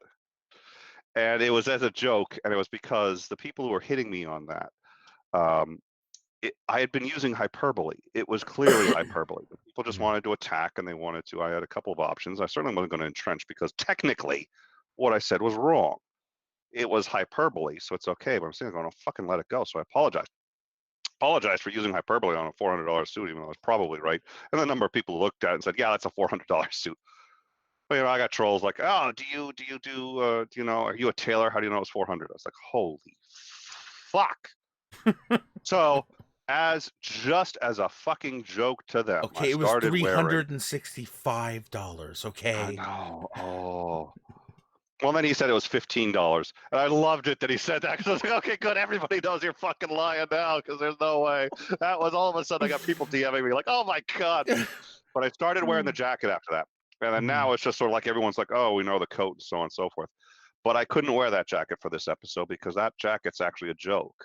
and it was as a joke, and it was because the people who were hitting me on that, um, I had been using hyperbole. It was clearly hyperbole. The people just Mhm. wanted to attack, and they wanted to. I had a couple of options. I certainly wasn't going to entrench because technically, what I said was wrong. It was hyperbole, so it's okay. But I'm saying, going to fucking let it go. So I apologize for using hyperbole on a $400 suit, even though I was probably right. And the number of people looked at it and said, "Yeah, that's a $400 suit." But I got trolls like, "Oh, are you a tailor? How do you know it's 400?" I was like, "Holy fuck!" So, just as a fucking joke to them, I Okay, it was started wearing. $365. I Okay. know. Oh. Well, then he said it was $15, and I loved it that he said that because I was like, "Okay, good. Everybody knows you're fucking lying now because there's no way." That was all of a sudden I got people DMing me like, "Oh my god!" But I started wearing the jacket after that, and then Mhm. now it's just sort of like everyone's like, "Oh, we know the coat," and so on and so forth. But I couldn't wear that jacket for this episode because that jacket's actually a joke.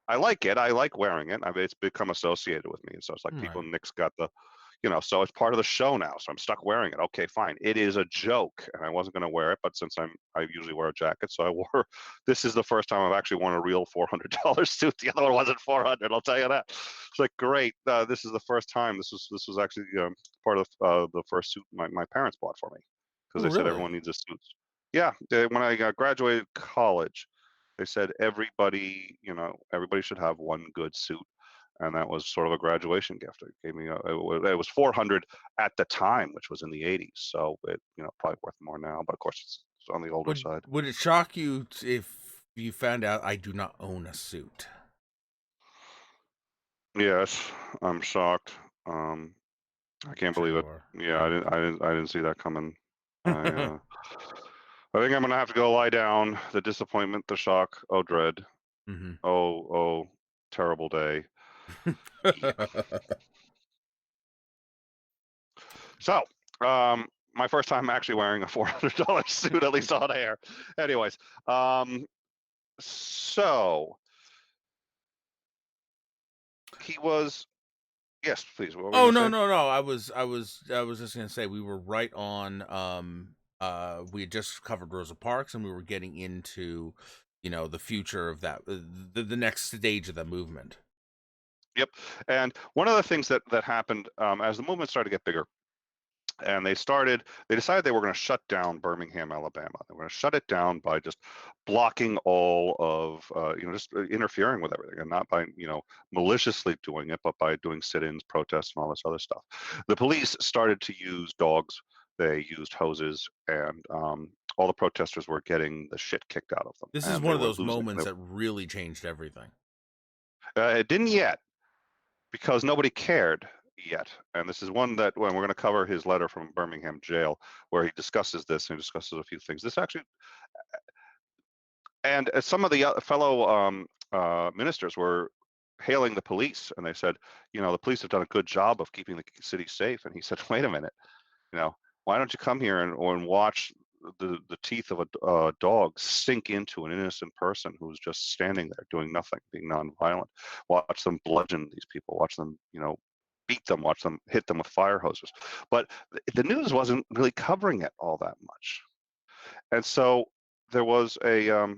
I like it. I like wearing it. I mean, it's become associated with me. So it's like people, Right. Nick's got so it's part of the show now. So I'm stuck wearing it. Okay, fine. It is a joke, and I wasn't going to wear it, but since I usually wear a jacket, so I wore. This is the first time I've actually worn a real $400 suit. The other one wasn't 400. I'll tell you that. It's like great. This is the first time. This was actually part of the first suit my parents bought for me because Oh, they said really? everyone needs a suit. Yeah, when I graduated college, they said everybody should have one good suit, and that was sort of a graduation gift. It gave me it was 400 at the time, which was in the 80s, so it probably worth more now, but of course it's on the older side. Would it shock you if you found out I do not own a suit? Yes, I'm shocked. um I I'm can't sure believe you it. are. Yeah, I'm I didn't see that coming. I I think I'm gonna have to go lie down. The disappointment, the shock, oh dread, Hmm. oh terrible day. Yeah. So, my first time actually wearing a $400 suit, at least on air. Anyways, so he was. Yes, please. What were you Oh, gonna no, say? no, no. I was just gonna say we were right on. We had just covered Rosa Parks, and we were getting into, the future of that, the next stage of the movement. Yep. And one of the things that happened as the movement started to get bigger, and they decided they were going to shut down Birmingham, Alabama. They were going to shut it down by just blocking all of, just interfering with everything, and not by, maliciously doing it, but by doing sit-ins, protests, and all this other stuff. The police started to use dogs. They used hoses, and all the protesters were getting the shit kicked out of them, This is and one they of were those losing. moments that really changed everything. It didn't yet, because nobody cared yet. And this is one that when we're going to cover his letter from Birmingham jail, where he discusses this and he discusses a few things. This actually, and some of the fellow ministers were hailing the police, and they said, the police have done a good job of keeping the city safe. And he said, wait a minute, why don't you come here and watch the teeth of a dog sink into an innocent person who's just standing there doing nothing, being nonviolent. Watch them bludgeon these people. Watch them, beat them. Watch them hit them with fire hoses. But the news wasn't really covering it all that much. And so there was a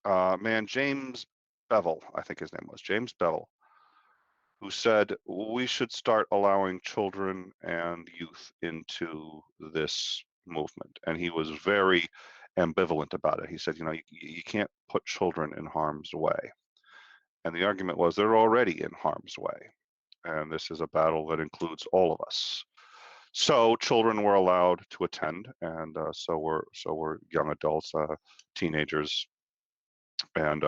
man, James Bevel, I think his name was James Bevel, who said we should start allowing children and youth into this movement. And he was very ambivalent about it. He said, you can't put children in harm's way. And the argument was they're already in harm's way. And this is a battle that includes all of us. So children were allowed to attend, and so were young adults, teenagers, and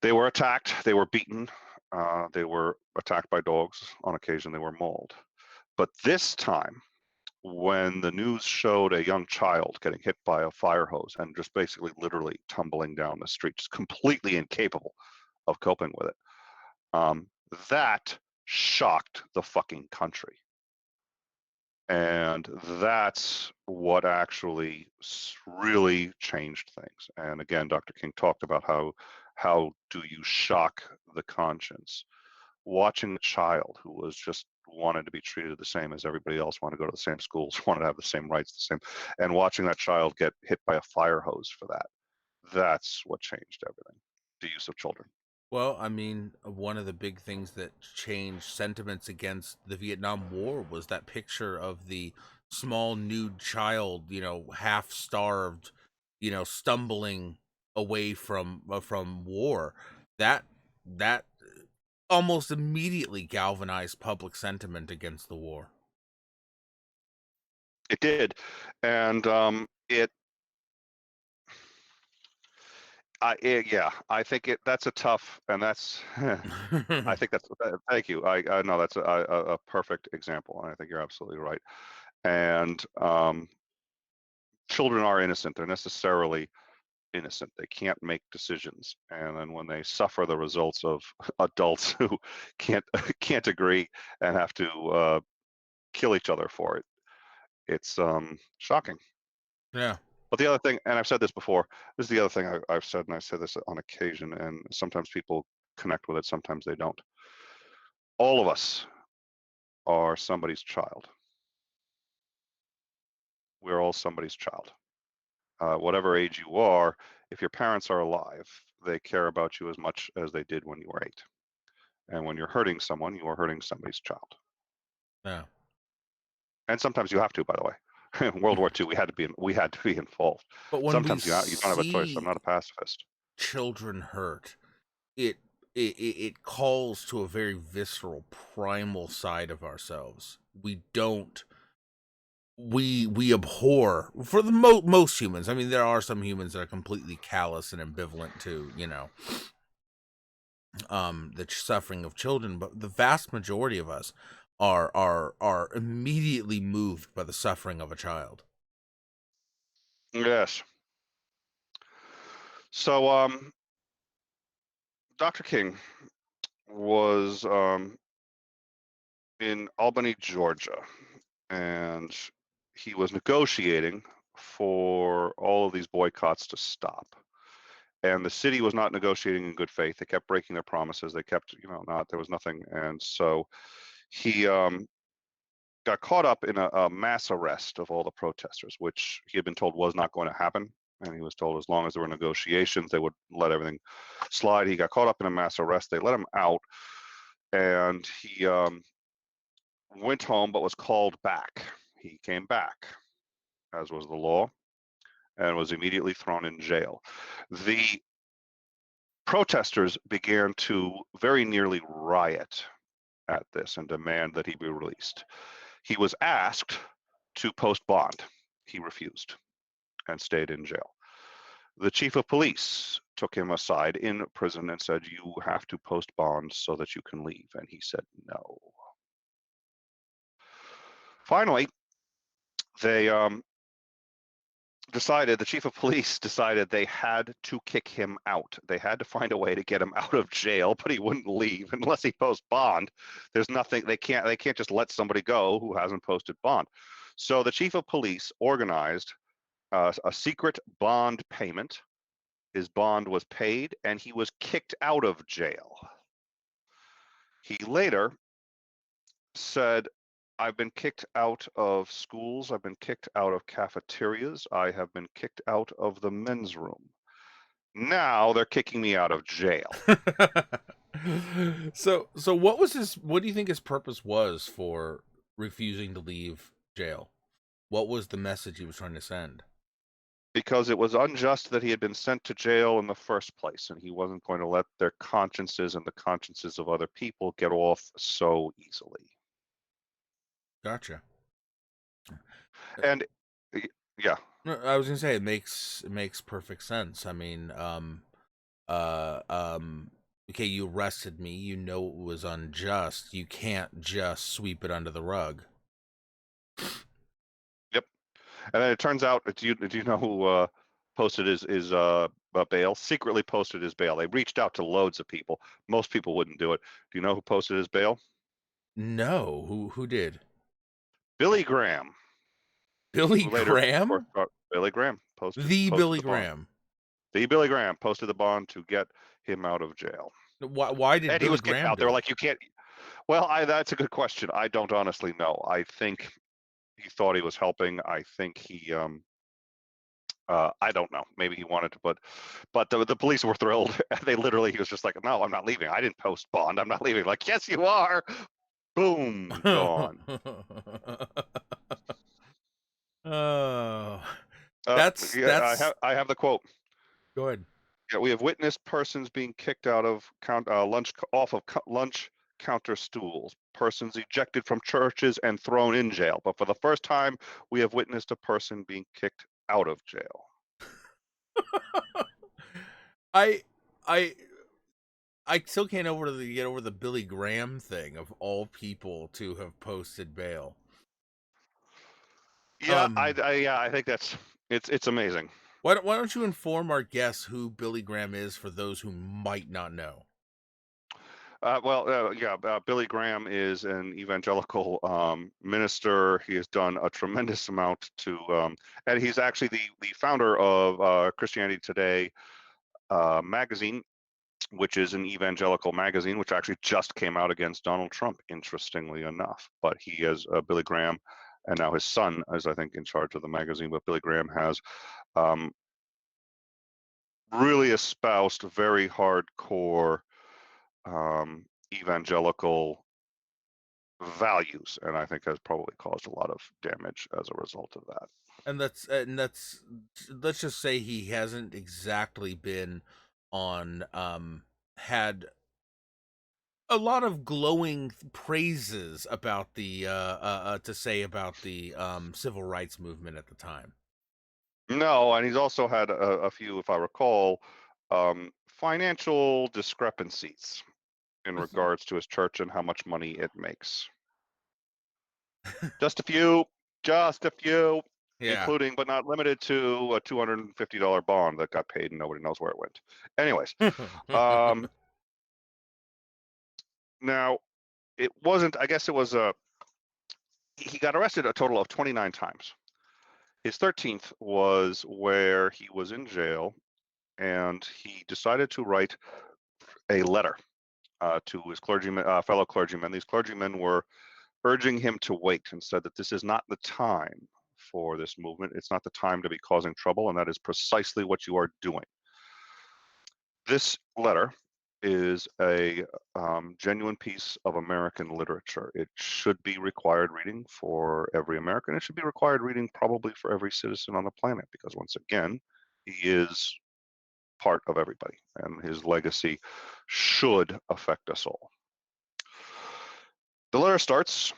they were attacked. They were beaten. They were attacked by dogs. On occasion, they were mauled. But this time, when the news showed a young child getting hit by a fire hose and just basically literally tumbling down the street, just completely incapable of coping with it, that shocked the fucking country. And that's what actually really changed things. And again, Dr. King talked about how do you shock the conscience? Watching a child who was just wanted to be treated the same as everybody else, wanted to go to the same schools, wanted to have the same rights, and watching that child get hit by a fire hose for that, that's what changed everything. The use of children. Well, I mean, one of the big things that changed sentiments against the Vietnam War was that picture of the small nude child, half starved, stumbling away from war. That almost immediately galvanized public sentiment against the war. It did, and yeah, I think that's a tough, and that's I think that's thank you. I know that's a perfect example, and I think you're absolutely right. And children are innocent; they're necessarily innocent. They can't make decisions, and then when they suffer the results of adults who can't can't agree and have to kill each other for it, it's shocking. Yeah. But the other thing, and I've said this before, this is the other thing I've said, and I say this on occasion, and sometimes people connect with it, sometimes they don't. All of us are somebody's child. We're all somebody's child. Whatever age you are, if your parents are alive, they care about you as much as they did when you were 8. And when you're hurting someone, you are hurting somebody's child. Yeah. And sometimes you have to, by the way. In World War II, we had to be involved. But when we Sometimes you don't have a choice. I'm see not a pacifist. children hurt, it it calls to a very visceral, primal side of ourselves. We don't we abhor for the most humans. I mean, there are some humans that are completely callous and ambivalent to the suffering of children, but the vast majority of us are immediately moved by the suffering of a child. Yes. So, Dr. King was in Albany, Georgia, and he was negotiating for all of these boycotts to stop. And the city was not negotiating in good faith. They kept breaking their promises. They kept, not, there was nothing. And so he got caught up in a mass arrest of all the protesters, which he had been told was not going to happen. And he was told as long as there were negotiations, they would let everything slide. He got caught up in a mass arrest. They let him out, and he went home, but was called back. He came back, as was the law, and was immediately thrown in jail. The protesters began to very nearly riot at this and demand that he be released. He was asked to post bond. He refused and stayed in jail. The chief of police took him aside in prison and said, "You have to post bond so that you can leave." And he said no. Finally, they decided, the chief of police decided they had to kick him out. They had to find a way to get him out of jail, but he wouldn't leave unless he posts bond. There's nothing, they can't just let somebody go who hasn't posted bond. So the chief of police organized a secret bond payment. His bond was paid and he was kicked out of jail. He later said, "I've been kicked out of schools. I've been kicked out of cafeterias. I have been kicked out of the men's room. Now they're kicking me out of jail." So what do you think his purpose was for refusing to leave jail? What was the message he was trying to send? Because it was unjust that he had been sent to jail in the first place, and he wasn't going to let their consciences and the consciences of other people get off so easily. Gotcha. And yeah. No, I was gonna say it makes perfect sense. I mean, uh, um, okay, you arrested me. You know it was unjust. You can't just sweep it under the rug. Yep. And then it turns out, do you know who posted his bail? Secretly posted his bail. They reached out to loads of people. Most people wouldn't do it. Do you know who posted his bail? No, who did? Billy Graham, Billy who later, of course, Graham? Billy Graham The posted Billy the bond. Graham. The Billy Graham posted the bond to get him out of jail. Why did And he Billy was kicked Graham out. They do were it? like, "You can't." Well, that's a good question. I don't honestly know. I think he thought he was helping. I think he I don't know. Maybe he wanted to, but the police were thrilled. They literally, he was just like, "No, I'm not leaving. I didn't post bond. I'm not leaving." Like, "Yes, you are." Boom, gone. Oh, Yeah, that's I have the quote. go ahead. Yeah, "We have witnessed persons being kicked out of lunch counter stools, persons ejected from churches and thrown in jail. But for the first time, we have witnessed a person being kicked out of jail." I I I still can't get over the Billy Graham thing of all people to have posted bail. Yeah, I think it's amazing. Why don't you inform our guests who Billy Graham is for those who might not know? Billy Graham is an evangelical minister. He has done a tremendous amount to, and he's actually the founder of Christianity Today magazine, which is an evangelical magazine, which actually just came out against Donald Trump, interestingly enough. But he has Billy Graham, and now his son is, I think, in charge of the magazine. But Billy Graham has um, really espoused very hardcore evangelical values, and I think has probably caused a lot of damage as a result of that. And that's let's just say he hasn't exactly been on had a lot of glowing praises about the to say about the civil rights movement at the time. No, and he's also had a few, if I recall, financial discrepancies in regards to his church and how much money it makes. Just a few, just a few. Yeah. including but not limited to a $250 bond that got paid and nobody knows where it went. Anyways, now it wasn't. I guess it was he got arrested a total of 29 times. His 13th was where he was in jail and he decided to write a letter to his clergyman, fellow clergymen. These clergymen were urging him to wait and said that this is not the time for this movement. It's not the time to be causing trouble, and that is precisely what you are doing. This letter is a genuine piece of American literature. It should be required reading for every American. It should be required reading probably for every citizen on the planet, because once again, he is part of everybody, and his legacy should affect us all. The letter starts,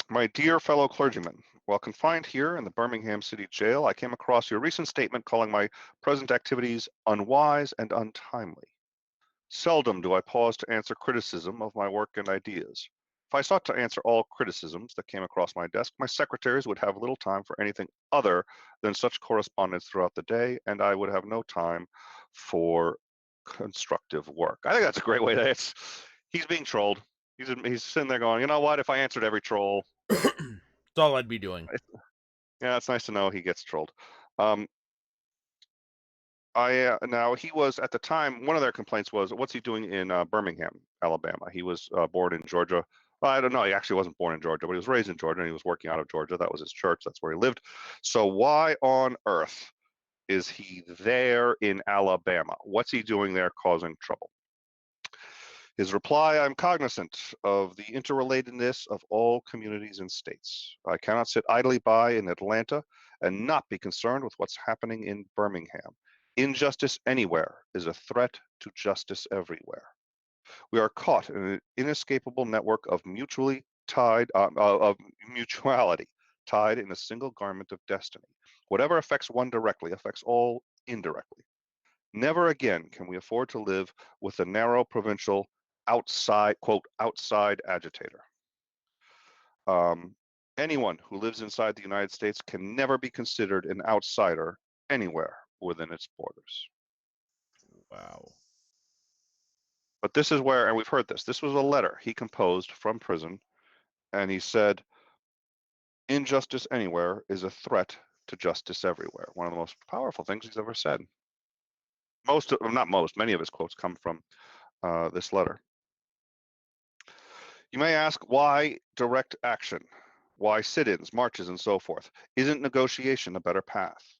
"My dear fellow clergymen, while confined here in the Birmingham City Jail, I came across your recent statement calling my present activities unwise and untimely. Seldom do I pause to answer criticism of my work and ideas. If I sought to answer all criticisms that came across my desk, my secretaries would have little time for anything other than such correspondence throughout the day, and I would have no time for constructive work." I think that's a great way to. He's being trolled. He's sitting there going, you know what? If I answered every troll, That's all I'd be doing. yeah, it's nice to know he gets trolled. Now he was at the time. One of their complaints was, what's he doing in Birmingham, Alabama? He was born in Georgia. Well, I don't know. He actually wasn't born in Georgia, but he was raised in Georgia, and he was working out of Georgia. That was his church. That's where he lived. So why on earth is he there in Alabama? What's he doing there causing trouble? His reply, "I'm cognizant of the interrelatedness of all communities and states. I cannot sit idly by in Atlanta and not be concerned with what's happening in Birmingham. Injustice anywhere is a threat to justice everywhere. We are caught in an inescapable network of mutuality tied in a single garment of destiny. Whatever affects one directly affects all indirectly. Never again can we afford to live with the narrow provincial outside, quote, outside agitator. Anyone who lives inside the United States can never be considered an outsider anywhere within its borders." Wow. But this is where, and we've heard this was a letter he composed from prison, and he said, "Injustice anywhere is a threat to justice everywhere." One of the most powerful things he's ever said. Many of his quotes come from this letter. You may ask, why direct action? Why sit-ins, marches, and so forth? Isn't negotiation a better path?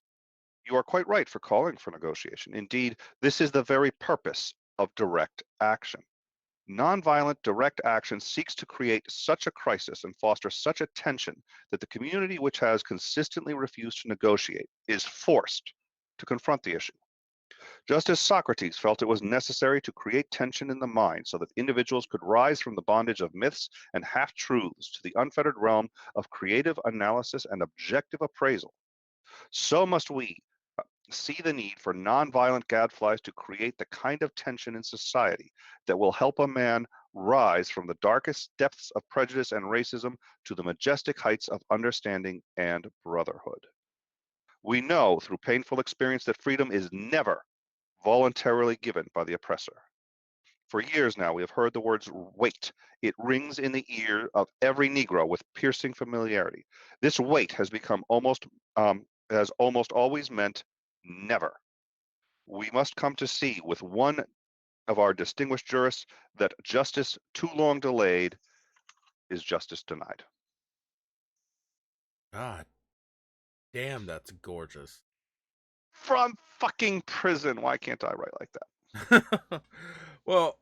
You are quite right for calling for negotiation. Indeed, this is the very purpose of direct action. Nonviolent direct action seeks to create such a crisis and foster such a tension that the community which has consistently refused to negotiate is forced to confront the issue. Just as Socrates felt it was necessary to create tension in the mind so that individuals could rise from the bondage of myths and half-truths to the unfettered realm of creative analysis and objective appraisal, so must we see the need for nonviolent gadflies to create the kind of tension in society that will help a man rise from the darkest depths of prejudice and racism to the majestic heights of understanding and brotherhood. We know through painful experience that freedom is never voluntarily given by the oppressor. For years now, we have heard the words wait. It rings in the ear of every Negro with piercing familiarity. This wait has become has almost always meant never. We must come to see with one of our distinguished jurists that justice too long delayed is justice denied. God damn, that's gorgeous. From fucking prison. Why can't I write like that? Well,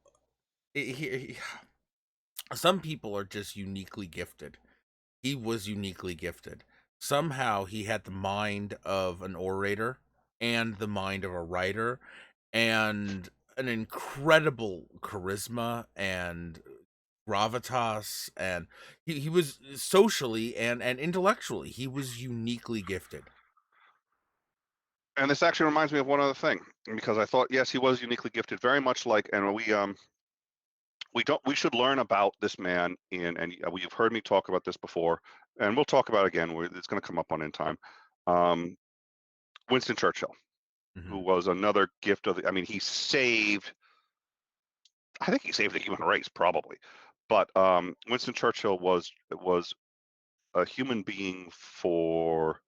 some people are just uniquely gifted. He was uniquely gifted. Somehow he had the mind of an orator and the mind of a writer and an incredible charisma and gravitas, and he was socially and intellectually, he was uniquely gifted. And this actually reminds me of one other thing, because I thought, yes, he was uniquely gifted, very much like, and we we should learn about this man and you've heard me talk about this before, and we'll talk about it again. It's going to come up on In Time. Um, Winston Churchill, who Hmm. was another gift of I mean, I think he saved the human race probably, but Winston Churchill was a human being for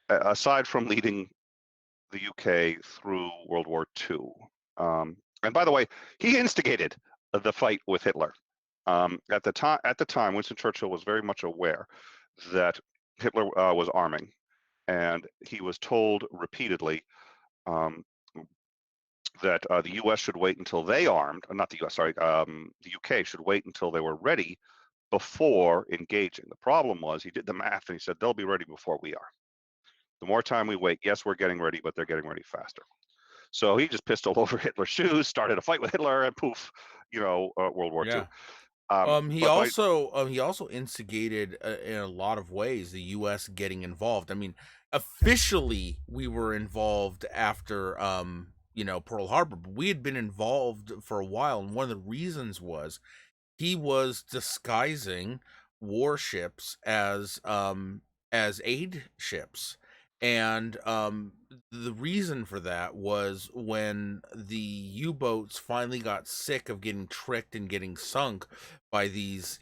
aside from leading the UK through World War II. And by the way, he instigated the fight with Hitler. At the time, Winston Churchill was very much aware that Hitler was arming, and he was told repeatedly um, that the U.S. should wait until they armed, not the U.S. Sorry, the UK should wait until they were ready before engaging. The problem was he did the math and he said they'll be ready before we are. The more time we wait, yes, we're getting ready, but they're getting ready faster. So he just pistoled over Hitler's shoes, started a fight with Hitler, and poof, World War II. Yeah. But by He also instigated in a lot of ways the U.S. getting involved. I mean, officially we were involved after Pearl Harbor, but we had been involved for a while, and one of the reasons was he was disguising warships as aid ships. And the reason for that was when the U-boats finally got sick of getting tricked and getting sunk by these,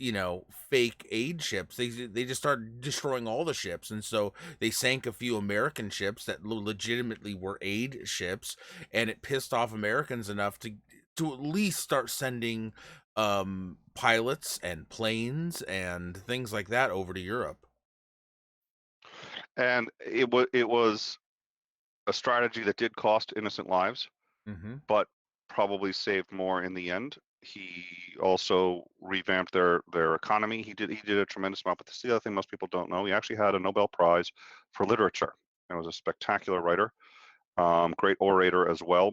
fake aid ships, they just started destroying all the ships. And so they sank a few American ships that legitimately were aid ships, and it pissed off Americans enough to at least start sending pilots and planes and things like that over to Europe. and it was a strategy that did cost innocent lives, Mm-hmm. but probably saved more in the end. He also revamped their economy. He did a tremendous amount. But this is the other thing most people don't know. He actually had a Nobel Prize for literature. And was a spectacular writer, great orator as well.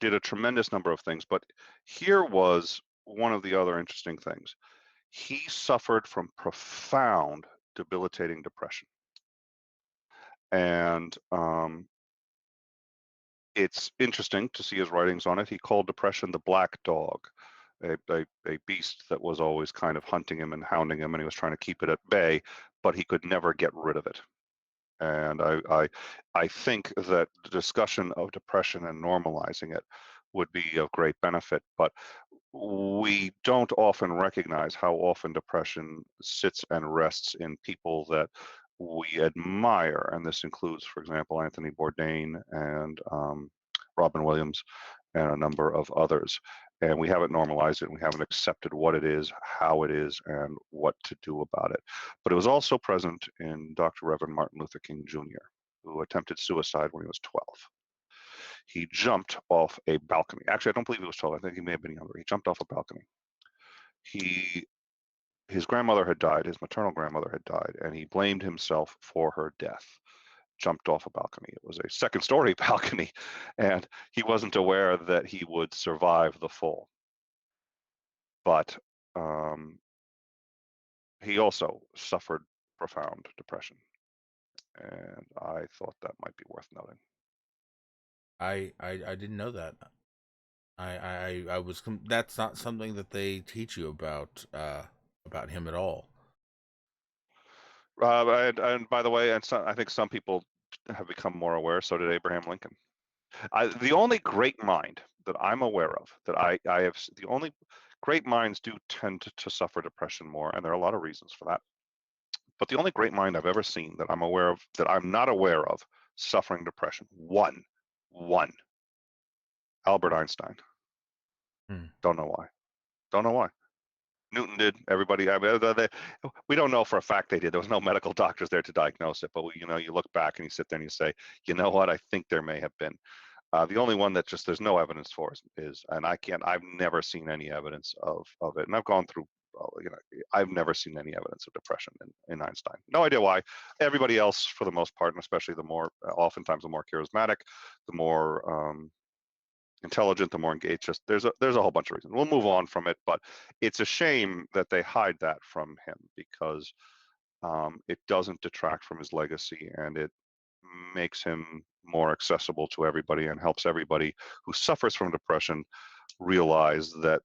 Did a tremendous number of things. But here was one of the other interesting things. He suffered from profound debilitating depression. And it's interesting to see his writings on it. He called depression the black dog, a beast that was always kind of hunting him and hounding him, and he was trying to keep it at bay, but he could never get rid of it. And I think that the discussion of depression and normalizing it would be of great benefit, but we don't often recognize how often depression sits and rests in people that we admire. And this includes, for example, Anthony Bourdain and Robin Williams and a number of others. And we haven't normalized it. And we haven't accepted what it is, how it is, and what to do about it. But it was also present in Dr. Reverend Martin Luther King Jr., who attempted suicide when he was 12. He jumped off a balcony. Actually, I don't believe he was 12. I think he may have been younger. He jumped off a balcony. His grandmother had died, his maternal grandmother had died, and he blamed himself for her death. Jumped off a balcony. It was a second-story balcony, and he wasn't aware that he would survive the fall. But he also suffered profound depression, and I thought that might be worth noting. I didn't know that. That's not something that they teach you about him at all. And by the way, I think some people have become more aware. So did Abraham Lincoln. The only great mind that I'm aware of that I have, the only great minds do tend to suffer depression more, and there are a lot of reasons for that. But the only great mind I've ever seen that I'm aware of, that I'm not aware of, suffering depression, one, Albert Einstein. Hmm. Don't know why. Don't know why. Newton did. Everybody. I mean, we don't know for a fact they did. There was no medical doctors there to diagnose it. But you look back and you sit there and you say, you know what? I think there may have been. The only one that just there's no evidence for is, and I've never seen any evidence of it. And I've gone through, I've never seen any evidence of depression in Einstein. No idea why. Everybody else, for the most part, and especially oftentimes the more charismatic, the more intelligent, the more engaged. Just there's a whole bunch of reasons. We'll move on from it, but it's a shame that they hide that from him because it doesn't detract from his legacy, and it makes him more accessible to everybody and helps everybody who suffers from depression realize that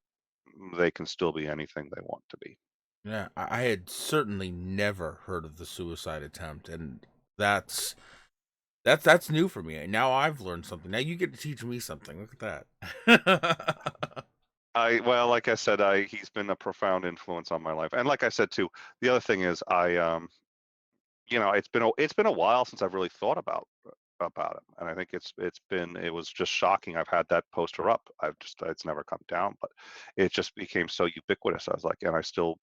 they can still be anything they want to be. Yeah, I had certainly never heard of the suicide attempt, and that's that's new for me. Now I've learned something. Now you get to teach me something. Look at that. Well, like I said, he's been a profound influence on my life. And like I said too, the other thing is it's been a while since I've really thought about him. And I think it was just shocking. I've had that poster up. It's never come down, but it just became so ubiquitous. I was like, and I still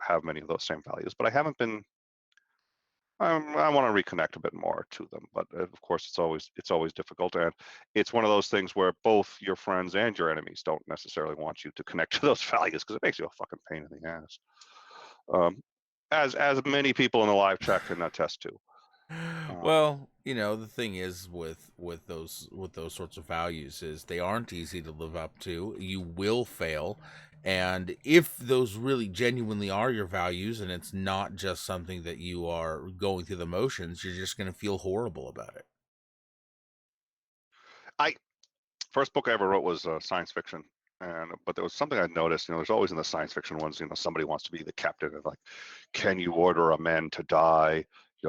have many of those same values, but I haven't been. I want to reconnect a bit more to them, but of course, it's always difficult, and it's one of those things where both your friends and your enemies don't necessarily want you to connect to those values because it makes you a fucking pain in the ass. Um, as many people in the live chat can attest to. Um, Well, the thing is with those sorts of values is they aren't easy to live up to. You will fail. And if those really genuinely are your values and it's not just something that you are going through the motions, you're just going to feel horrible about it. I First book I ever wrote was science fiction, but there was something I noticed. There's always in the science fiction ones. Somebody wants to be the captain, and like, can you order a man to die?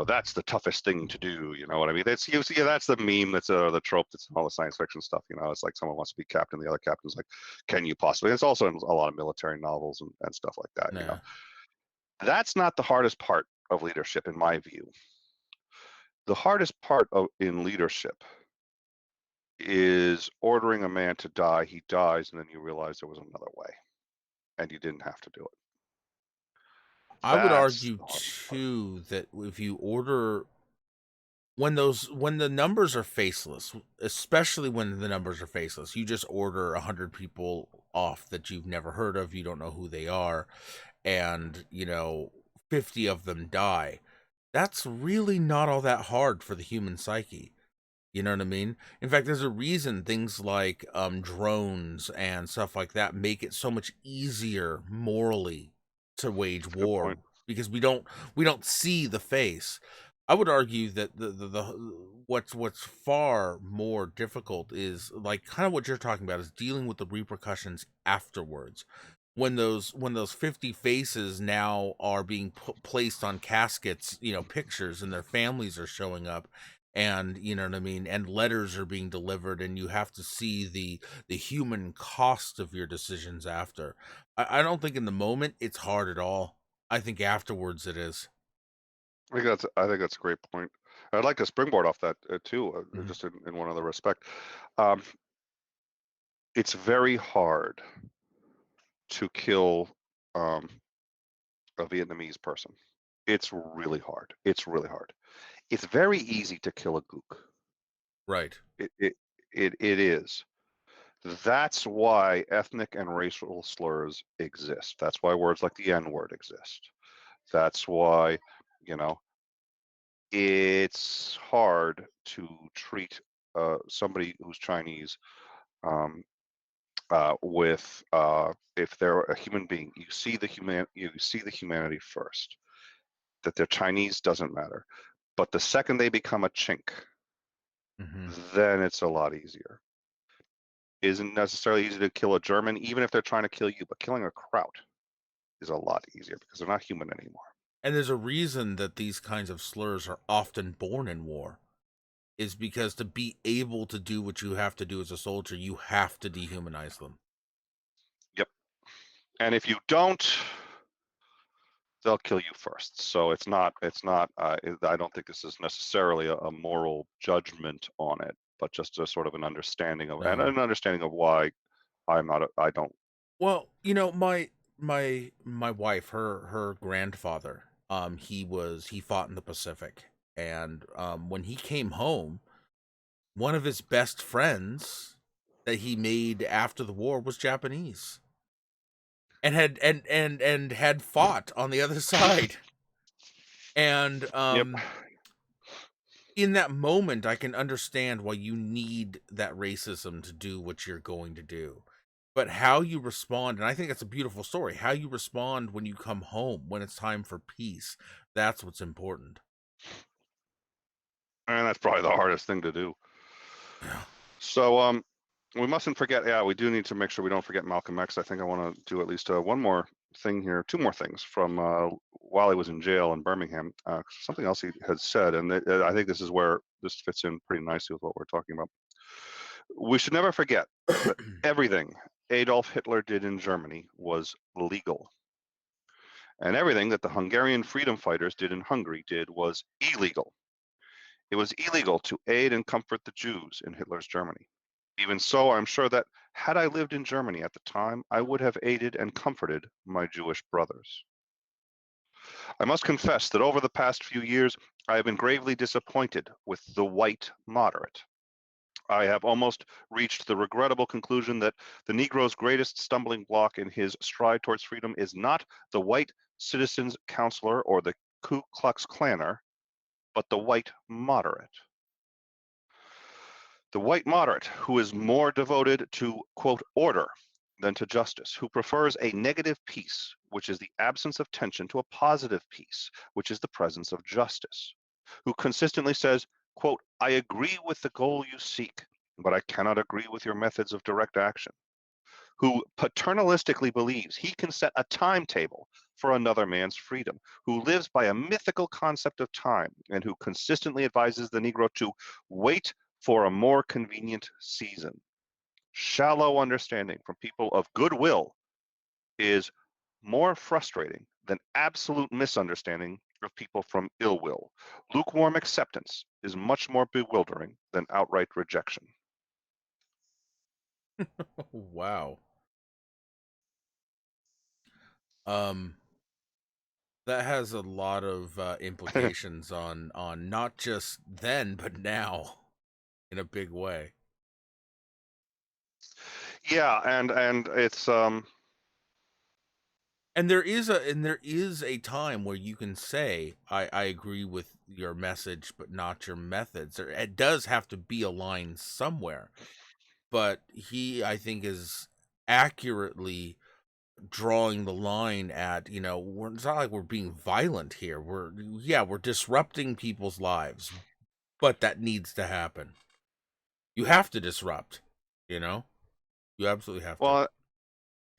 That's the toughest thing to do. You know what I mean? That's the meme. That's the trope. That's in all the science fiction stuff. It's like someone wants to be captain, the other captain's like, can you possibly? It's also in a lot of military novels and stuff like that. Yeah. That's not the hardest part of leadership, in my view. The hardest part in leadership is ordering a man to die. He dies, and then you realize there was another way, and you didn't have to do it. I would That's argue the hardest part. too that if you order when the numbers are faceless, especially when the numbers are faceless, you just order 100 people off that you've never heard of, you don't know who they are, and 50 of them die. That's really not all that hard for the human psyche. You know what I mean? In fact, there's a reason things like drones and stuff like that make it so much easier morally to wage That's a good point. war because we don't see the face. I would argue that the what's far more difficult is like kind of what you're talking about is dealing with the repercussions afterwards. When those 50 faces now are being placed on caskets, pictures and their families are showing up and you know what I mean, and letters are being delivered, and you have to see the human cost of your decisions after. I don't think in the moment it's hard at all. I think afterwards it is. I think that's a great point. I'd like to springboard off that too, Mhm. just in one other respect. Um, it's very hard to kill um, a Vietnamese person. It's really hard. It's really hard. It's very easy to kill a gook. Right. It is. That's why ethnic and racial slurs exist. That's why words like the N word exist. That's why, you know, it's hard to treat somebody who's Chinese with if they're a human being. You see the humanity first. That they're Chinese doesn't matter, but the second they become a chink, Hmm. then it's a lot easier. Isn't necessarily easy to kill a German, even if they're trying to kill you, but killing a Kraut is a lot easier because they're not human anymore. And there's a reason that these kinds of slurs are often born in war. Is because to be able to do what you have to do as a soldier, you have to dehumanize them. Yep. And if you don't, they'll kill you first. So I don't think this is necessarily a moral judgment on it, but just a sort of an understanding of and No. an understanding of why I don't. Well, my wife, her grandfather, he fought in the Pacific, and when he came home, one of his best friends that he made after the war was Japanese, and had fought on the other side, and Yep. in that moment, I can understand why you need that racism to do what you're going to do. But how you respond, and I think that's a beautiful story, how you respond when you come home, when it's time for peace, that's what's important. And that's probably the hardest thing to do. Yeah. So we mustn't forget. Yeah, we do need to make sure we don't forget Malcolm X. I think I want to do at least one more thing here, two more things from while he was in jail in Birmingham. Something else he had said, and I think this is where this fits in pretty nicely with what we're talking about. We should never forget that everything Adolf Hitler did in Germany was legal, and everything that the Hungarian freedom fighters did in Hungary was illegal. It was illegal to aid and comfort the Jews in Hitler's Germany. Even so, I'm sure that had I lived in Germany at the time, I would have aided and comforted my Jewish brothers. I must confess that over the past few years, I have been gravely disappointed with the white moderate. I have almost reached the regrettable conclusion that the Negro's greatest stumbling block in his stride towards freedom is not the white citizens' counselor or the Ku Klux Klanner, but the white moderate. The white moderate who is more devoted to, quote, order than to justice, who prefers a negative peace, which is the absence of tension, to a positive peace, which is the presence of justice, who consistently says, quote, I agree with the goal you seek, but I cannot agree with your methods of direct action, who paternalistically believes he can set a timetable for another man's freedom, who lives by a mythical concept of time, and who consistently advises the Negro to wait for a more convenient season. Shallow understanding from people of goodwill is more frustrating than absolute misunderstanding of people from ill will. Lukewarm acceptance is much more bewildering than outright rejection. Wow. Um, that has a lot of implications on not just then but now in a big way. Yeah, and it's And there is a time where you can say I agree with your message but not your methods. It does have to be a line somewhere. But he, I think, is accurately drawing the line at, it's not like we're being violent here. We're disrupting people's lives, but that needs to happen. You have to disrupt, you know? You absolutely have to. well,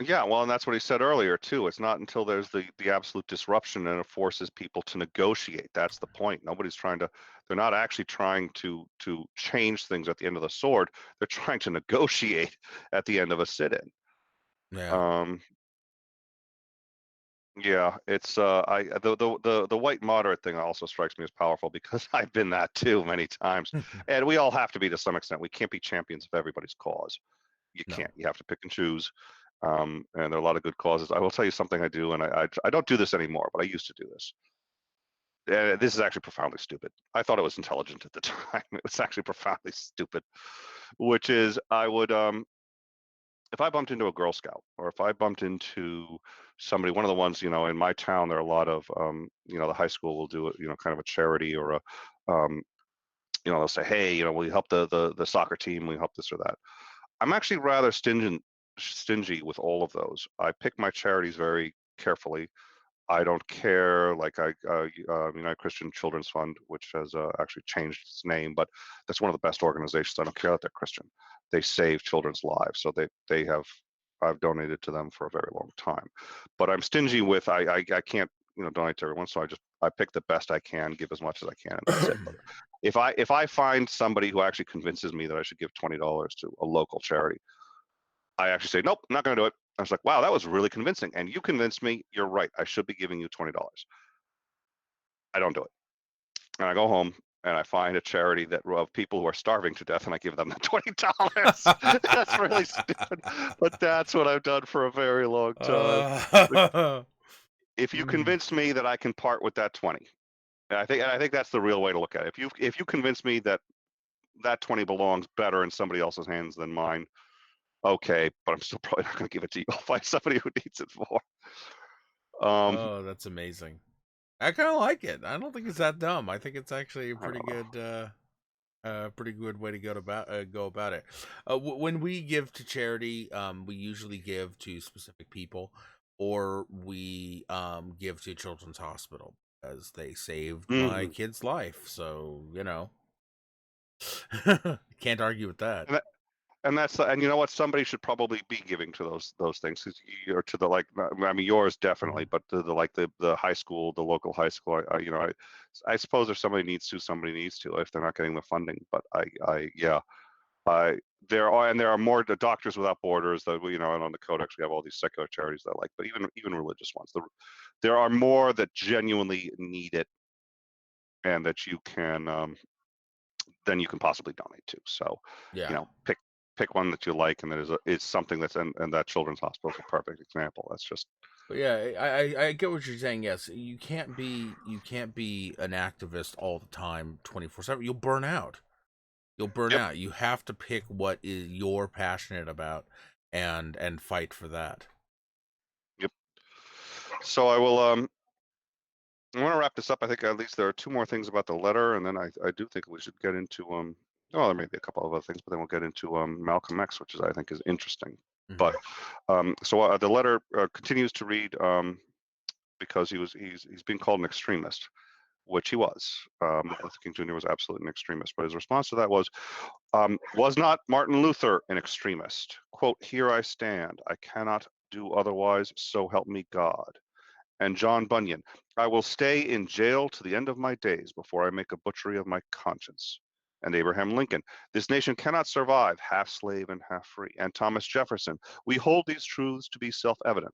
yeah, well, and that's what he said earlier too. It's not until there's the absolute disruption and it forces people to negotiate. That's the point. Nobody's trying to. They're not actually trying to change things at the end of the sword. They're trying to negotiate at the end of a sit-in. Yeah. Um, yeah, it's the white moderate thing also strikes me as powerful because I've been that too many times, and we all have to be to some extent. We can't be champions of everybody's cause. You No. can't. You have to pick and choose. And there are a lot of good causes. I will tell you something I do, and I don't do this anymore, but I used to do this. This is actually profoundly stupid. I thought it was intelligent at the time. It was actually profoundly stupid, which is I would if I bumped into a Girl Scout or if I bumped into somebody, one of the ones, in my town, there are a lot of, the high school will do it, kind of a charity or um, they'll say, hey, will you help the soccer team? Will you help this or that? I'm actually rather stingy with all of those. I pick my charities very carefully. I don't care, like United Christian Children's Fund, which has actually changed its name, but that's one of the best organizations. I don't care that they're Christian. They save children's lives, so they have. I've donated to them for a very long time, but I'm stingy with I can't donate to everyone, so I pick the best I can, give as much as I can, and that's it. But if I find somebody who actually convinces me that I should give $20 to a local charity, I actually say, nope, I'm not going to do it. I was like, wow, that was really convincing. And you convinced me. You're right. I should be giving you $20. I don't do it. And I go home and I find a charity that of people who are starving to death and I give them the $20. That's really stupid. But that's what I've done for a very long time. Uh, If you mm, convince me that I can part with that 20, and I think that's the real way to look at it. If you convince me that that 20 belongs better in somebody else's hands than mine, okay, but I'm still probably not going to give it to you. I'll find somebody who needs it more. Um, oh, that's amazing. I kind of like it. I don't think it's that dumb. I think it's actually a I don't know. pretty good way to go about it. When we give to charity, we usually give to specific people, or we give to Children's Hospital because they saved my Mhm. kid's life. So can't argue with that. And that's and you know what, somebody should probably be giving to those things, or to the, like, I mean yours definitely, but to the, like, the high school, the local high school, you know, I suppose if somebody needs to if they're not getting the funding, but yeah, I there are more Doctors Without Borders, that, you know, and on the Codex we have all these secular charities that, like, but even religious ones, there are more that genuinely need it, and that you can then you can possibly donate to. So, you Yeah. know, pick one that you like, and that is something that's and that Children's Hospital is a perfect example. That's just But yeah, I get what you're saying. Yes, you can't be an activist all the time, 24/7. You'll burn out. You'll burn yep, out. You have to pick what is you're passionate about, and fight for that. yep. So I want to wrap this up. I think at least there are two more things about the letter, and then I do think we should get into well, there may be a couple of other things, but then we'll get into Malcolm X, which I think is interesting. Hmm. But so the letter continues to read, because he's being called an extremist, which he was. Martin Luther King Jr. was absolutely an extremist, but his response to that was not Martin Luther an extremist? Quote, "Here I stand. I cannot do otherwise, so help me God." And John Bunyan, "I will stay in jail to the end of my days before I make a butchery of my conscience." And Abraham Lincoln, "This nation cannot survive half slave and half free." And Thomas Jefferson, "We hold these truths to be self-evident,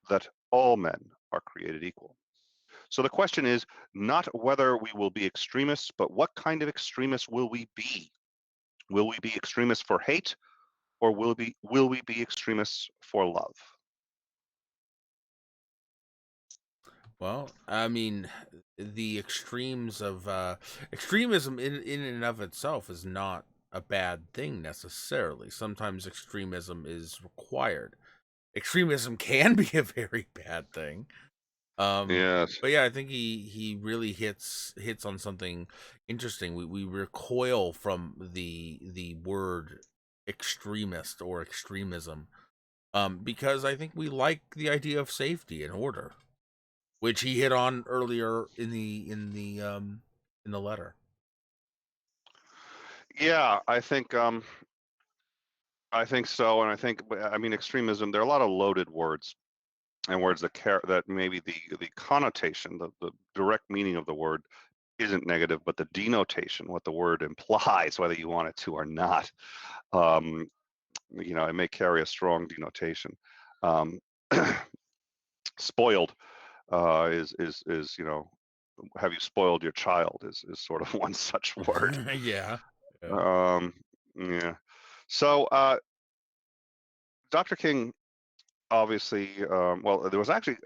that all men are created equal." So the question is not whether we will be extremists, but what kind of extremists will we be? Will we be extremists for hate, or will we be extremists for love? Well, I mean, the extremes of extremism in and of itself is not a bad thing necessarily. Sometimes extremism is required. Extremism can be a very bad thing. Yes. But yeah, I think he really hits on something interesting. We recoil from the word extremist or extremism, because I think we like the idea of safety and order, which he hit on earlier in the letter. Yeah, I think so, and I mean extremism. There are a lot of loaded words, and words that maybe the connotation, the direct meaning of the word isn't negative, but the denotation, what the word implies, whether you want it to or not, um, you know, it may carry a strong denotation. Um, spoiled is, you know, have you spoiled your child is sort of one such word. Yeah. Yeah. Um, yeah. So Dr. King obviously, well, there was actually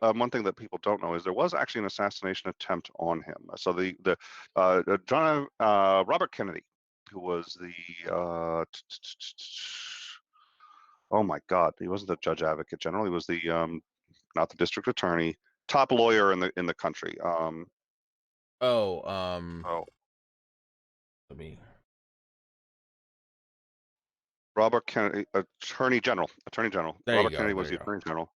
one thing that people don't know is there was actually an assassination attempt on him. So the John Robert Kennedy, who was the oh my God, he wasn't the judge advocate general. He was the not the district attorney, top lawyer in the country. Oh, Oh, let me. Robert Kennedy, Attorney General. Attorney General. There you Robert go. Kennedy There was you the go. Attorney General,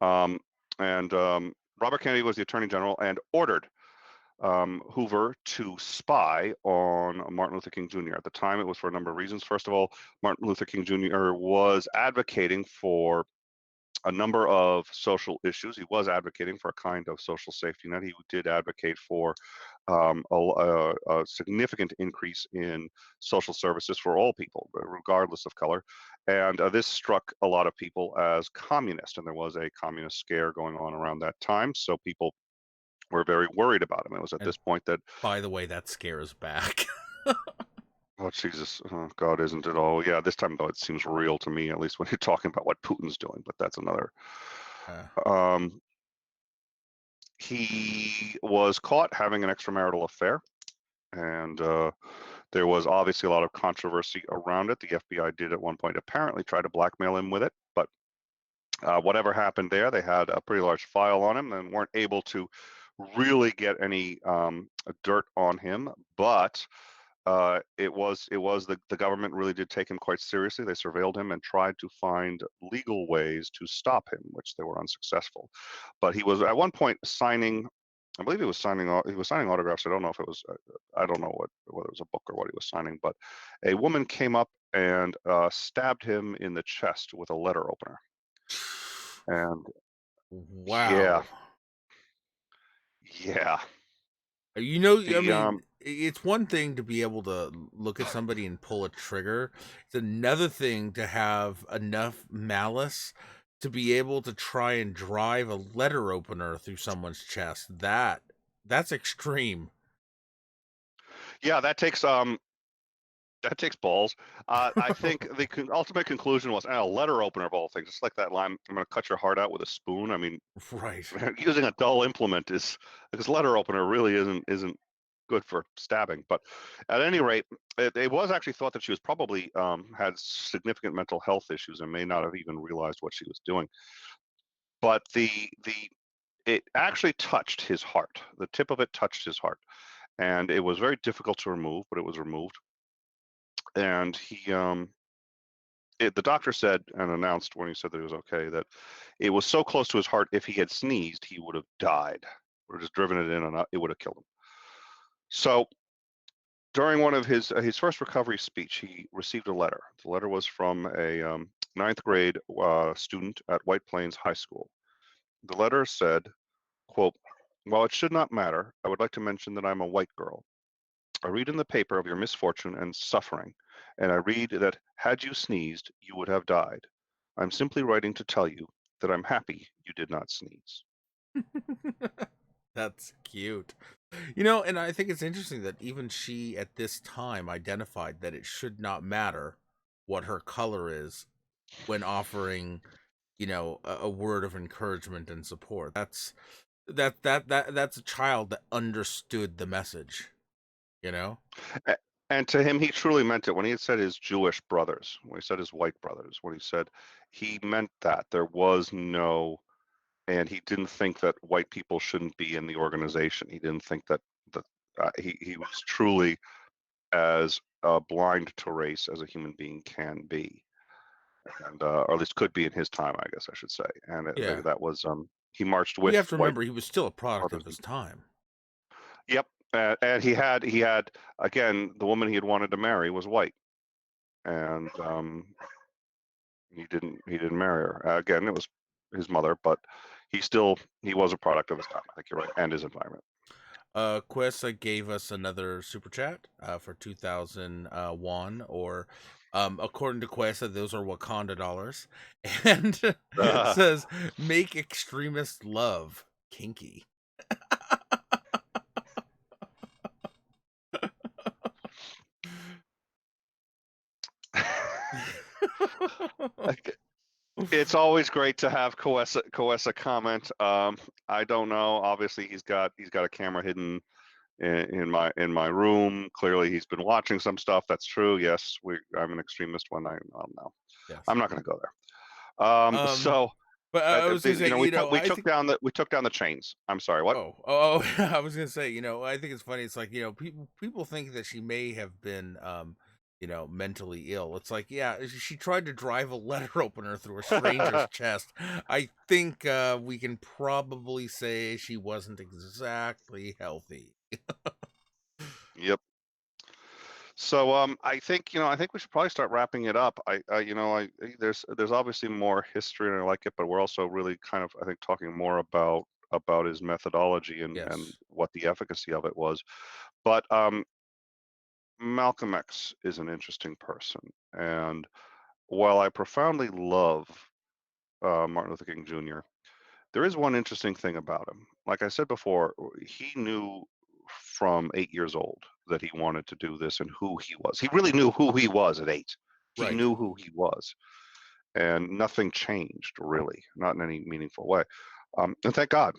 um, and Robert Kennedy was the Attorney General and ordered Hoover to spy on Martin Luther King Jr. At the time, it was for a number of reasons. First of all, Martin Luther King Jr. was advocating for a number of social issues. He was advocating for a kind of social safety net. He did advocate for a significant increase in social services for all people, regardless of color. And this struck a lot of people as communist, and there was a communist scare going on around that time. So people were very worried about him. It was at And this point that, by the way, that scares back. oh Jesus, oh God, isn't it all? Yeah, this time though it seems real to me, at least when you're talking about what Putin's doing. But that's another. uh, Um, he was caught having an extramarital affair, and there was obviously a lot of controversy around it. The FBI did at one point apparently try to blackmail him with it, but whatever happened there, they had a pretty large file on him and weren't able to really get any dirt on him. But it was the government really did take him quite seriously. They surveilled him and tried to find legal ways to stop him, which they were unsuccessful. But he was at one point signing. I believe he was signing autographs. I don't know if it was. I don't know whether it was a book or what he was signing. But a woman came up and stabbed him in the chest with a letter opener. And yeah, Wow. yeah, I the mean, it's one thing to be able to look at somebody and pull a trigger. It's another thing to have enough malice to be able to try and drive a letter opener through someone's chest. That's extreme. yeah, that takes balls. I think the ultimate conclusion was a letter opener of all things. It's like that line, "I'm going to cut your heart out with a spoon." I mean, Right. using a dull implement is because letter opener really isn't good for stabbing. But at any rate, it was actually thought that she was probably had significant mental health issues and may not have even realized what she was doing. But the it actually touched his heart. The tip of it touched his heart, and it was very difficult to remove, but it was removed. And the doctor said and announced when he said that he was okay that it was so close to his heart, if he had sneezed, he would have died, or just driven it in, and it would have killed him. So during one of his first recovery speech, he received a letter. The letter was from a ninth grade student at White Plains High School. The letter said, quote, "While it should not matter, I would like to mention that I'm a white girl. I read in the paper of your misfortune and suffering, and I read that had you sneezed, you would have died. I'm simply writing to tell you that I'm happy you did not sneeze." That's cute. And I think it's interesting that even she at this time identified that it should not matter what her color is when offering, a word of encouragement and support. That's a child that understood the message, you know? And to him, he truly meant it. When he had said his Jewish brothers, when he said his white brothers, when he said he meant that there was no, and he didn't think that white people shouldn't be in the organization. He didn't think that he was truly as blind to race as a human being can be, and or at least could be in his time, I guess I should say. And Yeah. that was he marched We with have to white remember he was still a product brothers. of his time. Yep, and he had again, the woman he had wanted to marry was white, and he didn't marry her. Again, it was his mother, but he was a product of his time. I think you're right, and his environment. Quessa gave us another super chat for 2001, or according to Quessa, those are Wakanda dollars, and Uh, says, "Make extremist love kinky." it's always great to have Coessa comment. I don't know. Obviously, he's got a camera hidden in my room. Clearly, he's been watching some stuff. That's true. Yes, I'm an extremist when I don't know. Yes. I'm not going to go there. Um, So but I was gonna say, we I took think. down the chains. I'm sorry. What? I was gonna say, I think it's funny. It's like, people think that she may have been, mentally ill. It's like, yeah, she tried to drive a letter opener through a stranger's chest. I think we can probably say she wasn't exactly healthy. Yep. So I think we should probably start wrapping it up. There's obviously more history and I like it, but we're also really kind of I think talking more about his methodology and Yes. what the efficacy of it was. But Malcolm X is an interesting person, and while I profoundly love Martin Luther King Jr., there is one interesting thing about him. Like I said before, he knew from 8 years old that he wanted to do this and who he was. He really knew who he was at 8. He Right. knew who he was, and nothing changed really, not in any meaningful way. And thank God.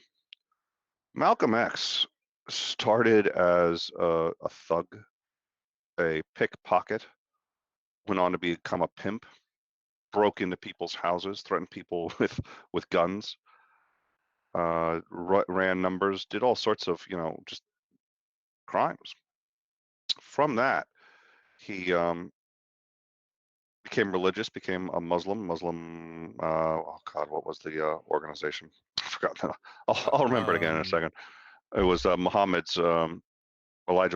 Malcolm X started as a thug, a pickpocket, went on to become a pimp, broke into people's houses, threatened people with guns, ran numbers, did all sorts of just crimes. From that, he became religious, became a Muslim. Oh God, what was the organization? I forgot. I'll remember it again in a second. It was Elijah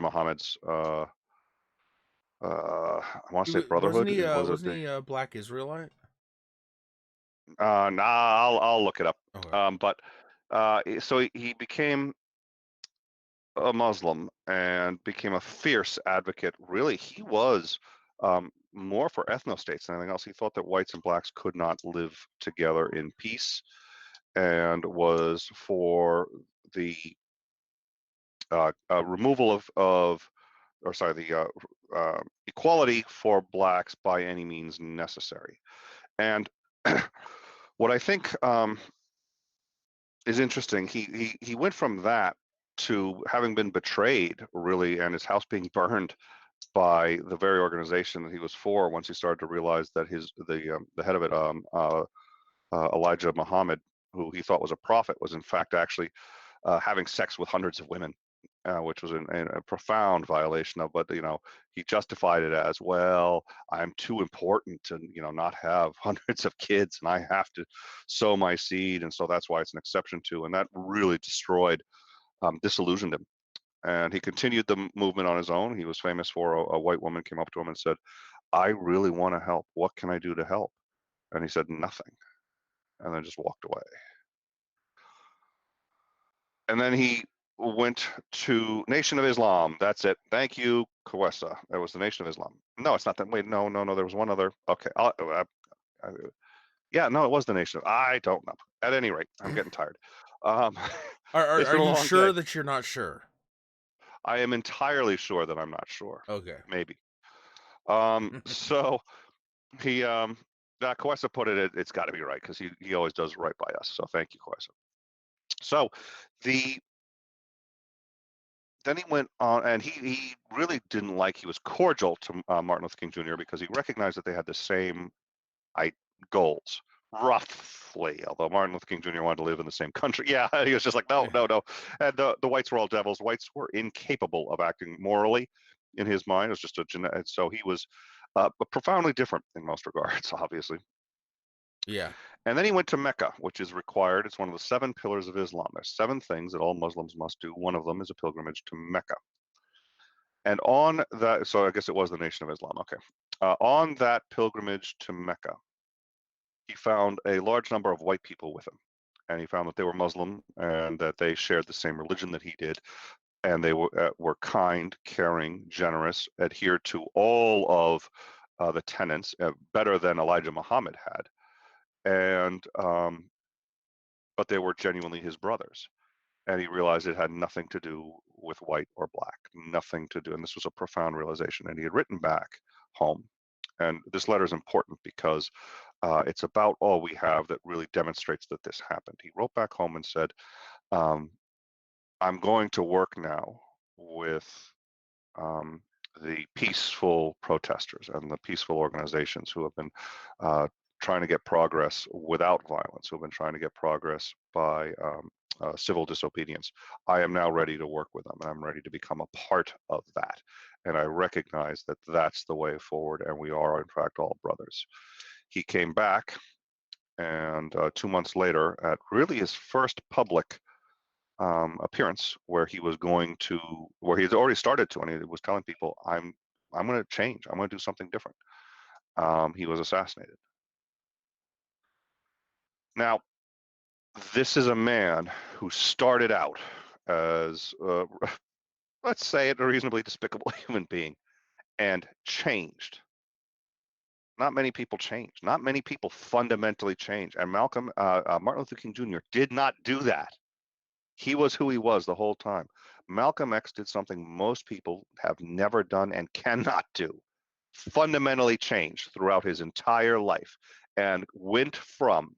Muhammad's I want to say Wasn't Brotherhood. he? Was it Wasn't the? he a Black Israelite? Nah, I'll look it up. Okay. But so he became a Muslim and became a fierce advocate. Really, he was more for ethnostates than anything else. He thought that whites and blacks could not live together in peace, and was for the removal of, or sorry, the equality for blacks by any means necessary. And what I think is interesting, he went from that to having been betrayed, really, and his house being burned by the very organization that he was for. Once he started to realize that the head of it, Elijah Muhammad, who he thought was a prophet, was in fact actually having sex with hundreds of women, which was a profound violation of. But he justified it as, well, I'm too important to not have hundreds of kids, and I have to sow my seed, and so that's why it's an exception to. And that really disillusioned him. And he continued the movement on his own. He was famous for a white woman came up to him and said, "I really want to help. What can I do to help?" And he said, "Nothing," and then just walked away. And then he went to Nation of Islam. That's it. Thank you, Kawesa. That was the Nation of Islam. No, it's not that. Wait, no. There was one other. Okay. Yeah, no, it was the Nation of. I don't know. At any rate, I'm getting tired. Um, it's Are been a you long sure day. that you're not sure? I am entirely sure that I'm not sure. Okay. Maybe. So he, Kawesa put it. It's got to be right, because he always does right by us. So thank you, Kawesa. So the then he went on, and he really didn't like. He was cordial to Martin Luther King Jr. because he recognized that they had the same goals, roughly. Although Martin Luther King Jr. wanted to live in the same country. Yeah, he was just like, no, no, no. And the whites were all devils. Whites were incapable of acting morally, in his mind. It was just a genetic. So he was profoundly different in most regards, obviously. Yeah. And then he went to Mecca, which is required. It's one of the 7 pillars of Islam. There's 7 things that all Muslims must do. One of them is a pilgrimage to Mecca. And on that, so I guess it was the Nation of Islam. Okay. On that pilgrimage to Mecca, he found a large number of white people with him. And he found that they were Muslim and that they shared the same religion that he did. And they were kind, caring, generous, adhered to all of the tenets better than Elijah Muhammad had. And but they were genuinely his brothers. And he realized it had nothing to do with white or black, nothing to do. And this was a profound realization. And he had written back home. And this letter is important because it's about all we have that really demonstrates that this happened. He wrote back home and said, I'm going to work now with the peaceful protesters and the peaceful organizations who have been trying to get progress without violence, who have been trying to get progress by civil disobedience. I am now ready to work with them, and I'm ready to become a part of that. And I recognize that that's the way forward, and we are, in fact, all brothers. He came back, and 2 months later, at really his first public appearance, where he was going to, where he had already started to, and he was telling people, I'm going to change. I'm going to do something different. He was assassinated. Now, this is a man who started out as, let's say it, a reasonably despicable human being, and changed. Not many people change. Not many people fundamentally change. And Martin Luther King Jr. did not do that. He was who he was the whole time. Malcolm X did something most people have never done and cannot do. Fundamentally changed throughout his entire life, and went from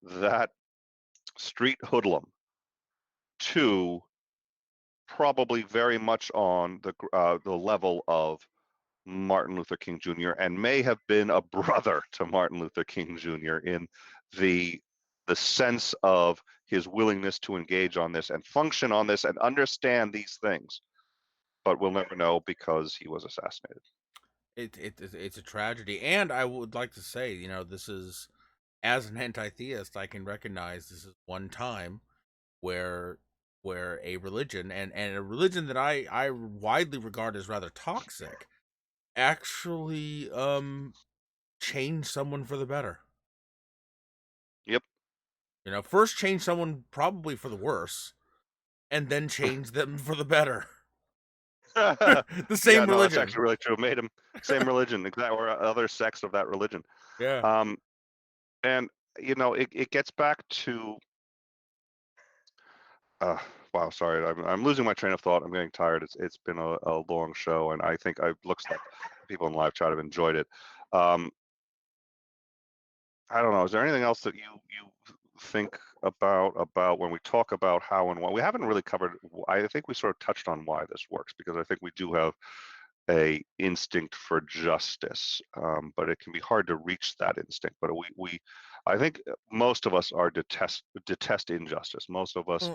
that street hoodlum to probably very much on the level of Martin Luther King Jr. and may have been a brother to Martin Luther King Jr. in the sense of his willingness to engage on this and function on this and understand these things. But we'll never know because he was assassinated. It's a tragedy, and I would like to say, this is, as an anti-theist, I can recognize this is one time where a religion, and a religion that I widely regard as rather toxic, actually change someone for the better. Yep. First change someone probably for the worse, and then change them for the better. The Yeah, same no, that's religion. actually really true. Made him same religion, exact or other sects of that religion. Yeah. Um, and it gets back to uh, wow, sorry, I'm losing my train of thought. I'm getting tired. It's been a long show, and I think I looks like people in live chat have enjoyed it. Um, I don't know. Is there anything else that you think about when we talk about how and why? We haven't really covered. I think we sort of touched on why this works because I think we do have a instinct for justice, but it can be hard to reach that instinct. But I think most of us are detest injustice. Most of us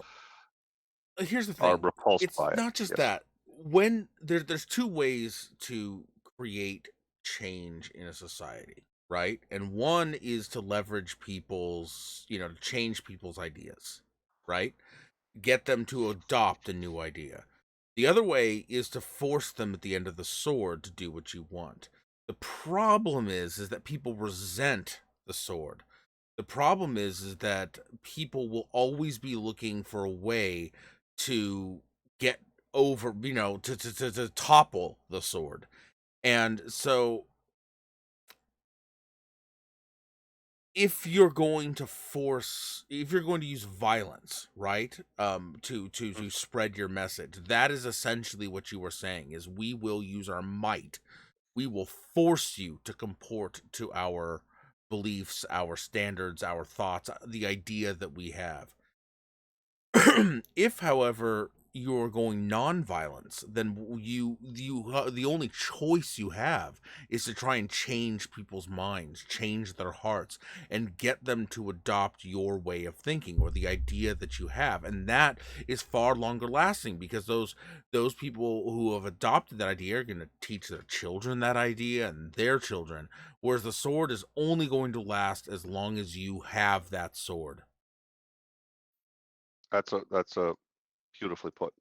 Well, here's the are thing. repulsed It's by it. not just Yes, that. When there's two ways to create change in a society, right? And one is to leverage to change people's ideas, right? Get them to adopt a new idea. The other way is to force them at the end of the sword to do what you want. The problem is that people resent the sword. The problem is that people will always be looking for a way to get over, to topple the sword. And so if you're going to use violence, right, to spread your message, that is essentially what you were saying, is we will use our might. We will force you to comport to our beliefs, our standards, our thoughts, the idea that we have. If, however, you're going non-violence, then the only choice you have is to try and change people's minds, change their hearts, and get them to adopt your way of thinking or the idea that you have. And that is far longer lasting because those people who have adopted that idea are going to teach their children that idea and their children, whereas the sword is only going to last as long as you have that sword. that's a beautifully put.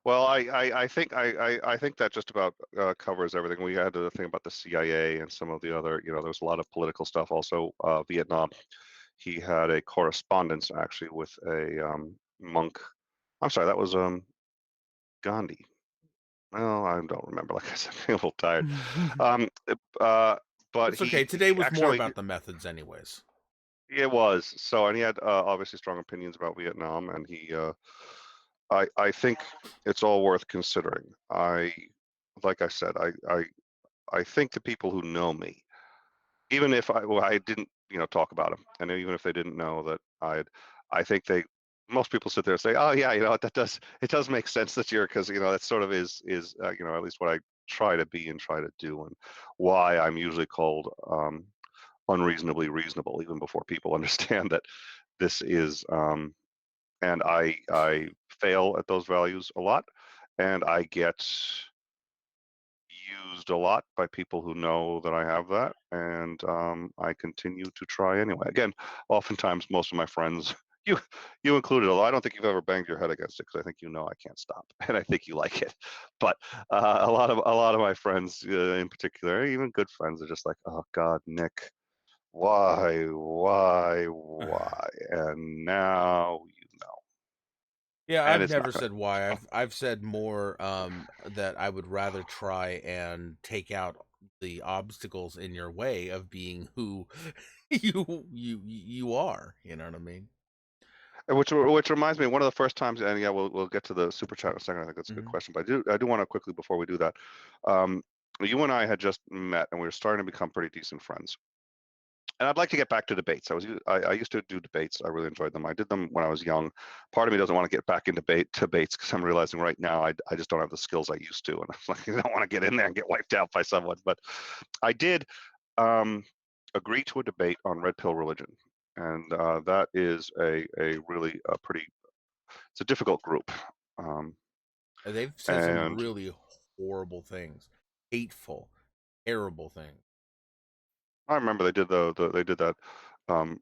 Well, I think that just about covers everything. We had to think about the CIA and some of the other, there was a lot of political stuff. Also, Vietnam. He had a correspondence actually with a monk. I'm sorry, that was Gandhi. Well, I don't remember. Like I said, I'm a little tired. Um, uh, but That's okay. Today he was more actually about the methods, anyways. it was so, and he had obviously strong opinions about Vietnam, and I think it's all worth considering. Like I said, I think the people who know me, even if I didn't, talk about him, and even if they didn't know that I think most people sit there and say, oh yeah, it does make sense that you're, because that sort of is at least what I try to be and try to do, and why I'm usually called unreasonably reasonable, even before people understand that this is, and I fail at those values a lot, and I get used a lot by people who know that I have that, and I continue to try anyway. Again, oftentimes most of my friends, you you included, although I don't think you've ever banged your head against it because I think I can't stop, and I think you like it. But a lot of my friends, in particular, even good friends, are just like, oh God, Nick, why? And now Yeah, and I've it's not never gonna. said why. I've said more that I would rather try and take out the obstacles in your way of being who you are. You know what I mean? Which reminds me, one of the first times, and yeah, we'll get to the super chat in a second. I think that's a good Hmm. question, but I do want to quickly, before we do that, um, you and I had just met, and we were starting to become pretty decent friends. And I'd like to get back to debates. I used to do debates. I really enjoyed them. I did them when I was young. Part of me doesn't want to get back into debates because I'm realizing right now I just don't have the skills I used to, and I'm like, I don't want to get in there and get wiped out by someone. But I did um, agree to a debate on red pill religion, and that is a really a pretty it's a difficult group. Um, They've said some and really horrible things, hateful, terrible things. I remember they did that um,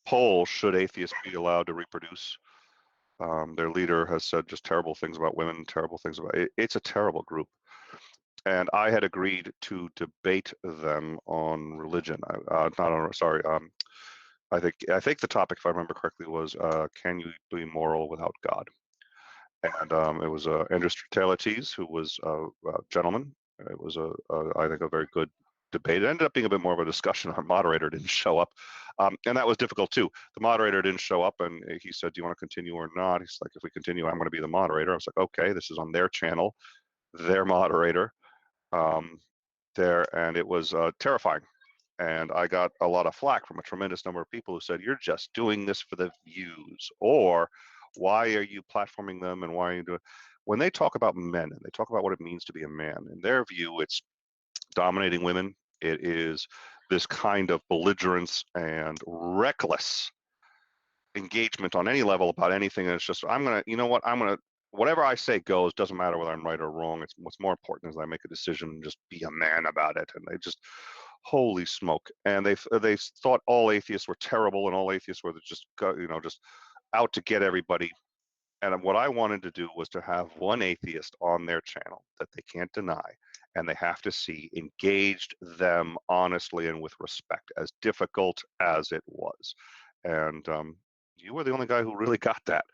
poll: should atheists be allowed to reproduce? Their leader has said just terrible things about women, terrible things about it. It's a terrible group. and I had agreed to debate them on religion. Not on, sorry. I think the topic, if I remember correctly, was can you be moral without God? And it was Andrew Strelitzes, who was a gentleman. It was I think a very good debate. It ended up being a bit more of a discussion. Our moderator didn't show up, and that was difficult too. The moderator didn't show up, and he said, "Do you want to continue or not?" He's like, "If we continue, I'm going to be the moderator." I was like, "Okay, this is on their channel, their moderator." Um, there, and it was terrifying. And I got a lot of flack from a tremendous number of people who said, "You're just doing this for the views," or "Why are you platforming them, and why are you doing?" When they talk about men and they talk about what it means to be a man, in their view, it's dominating women. It is this kind of belligerence and reckless engagement on any level about anything. And it's just, I'm gonna, you know what, whatever I say goes. Doesn't matter whether I'm right or wrong. It's what's more important is I make a decision and just be a man about it. And they just, holy smoke. And they thought all atheists were terrible and all atheists were just just out to get everybody. And what I wanted to do was to have one atheist on their channel that they can't deny, and they have to see engaged them honestly and with respect, as difficult as it was. And you were the only guy who really got that.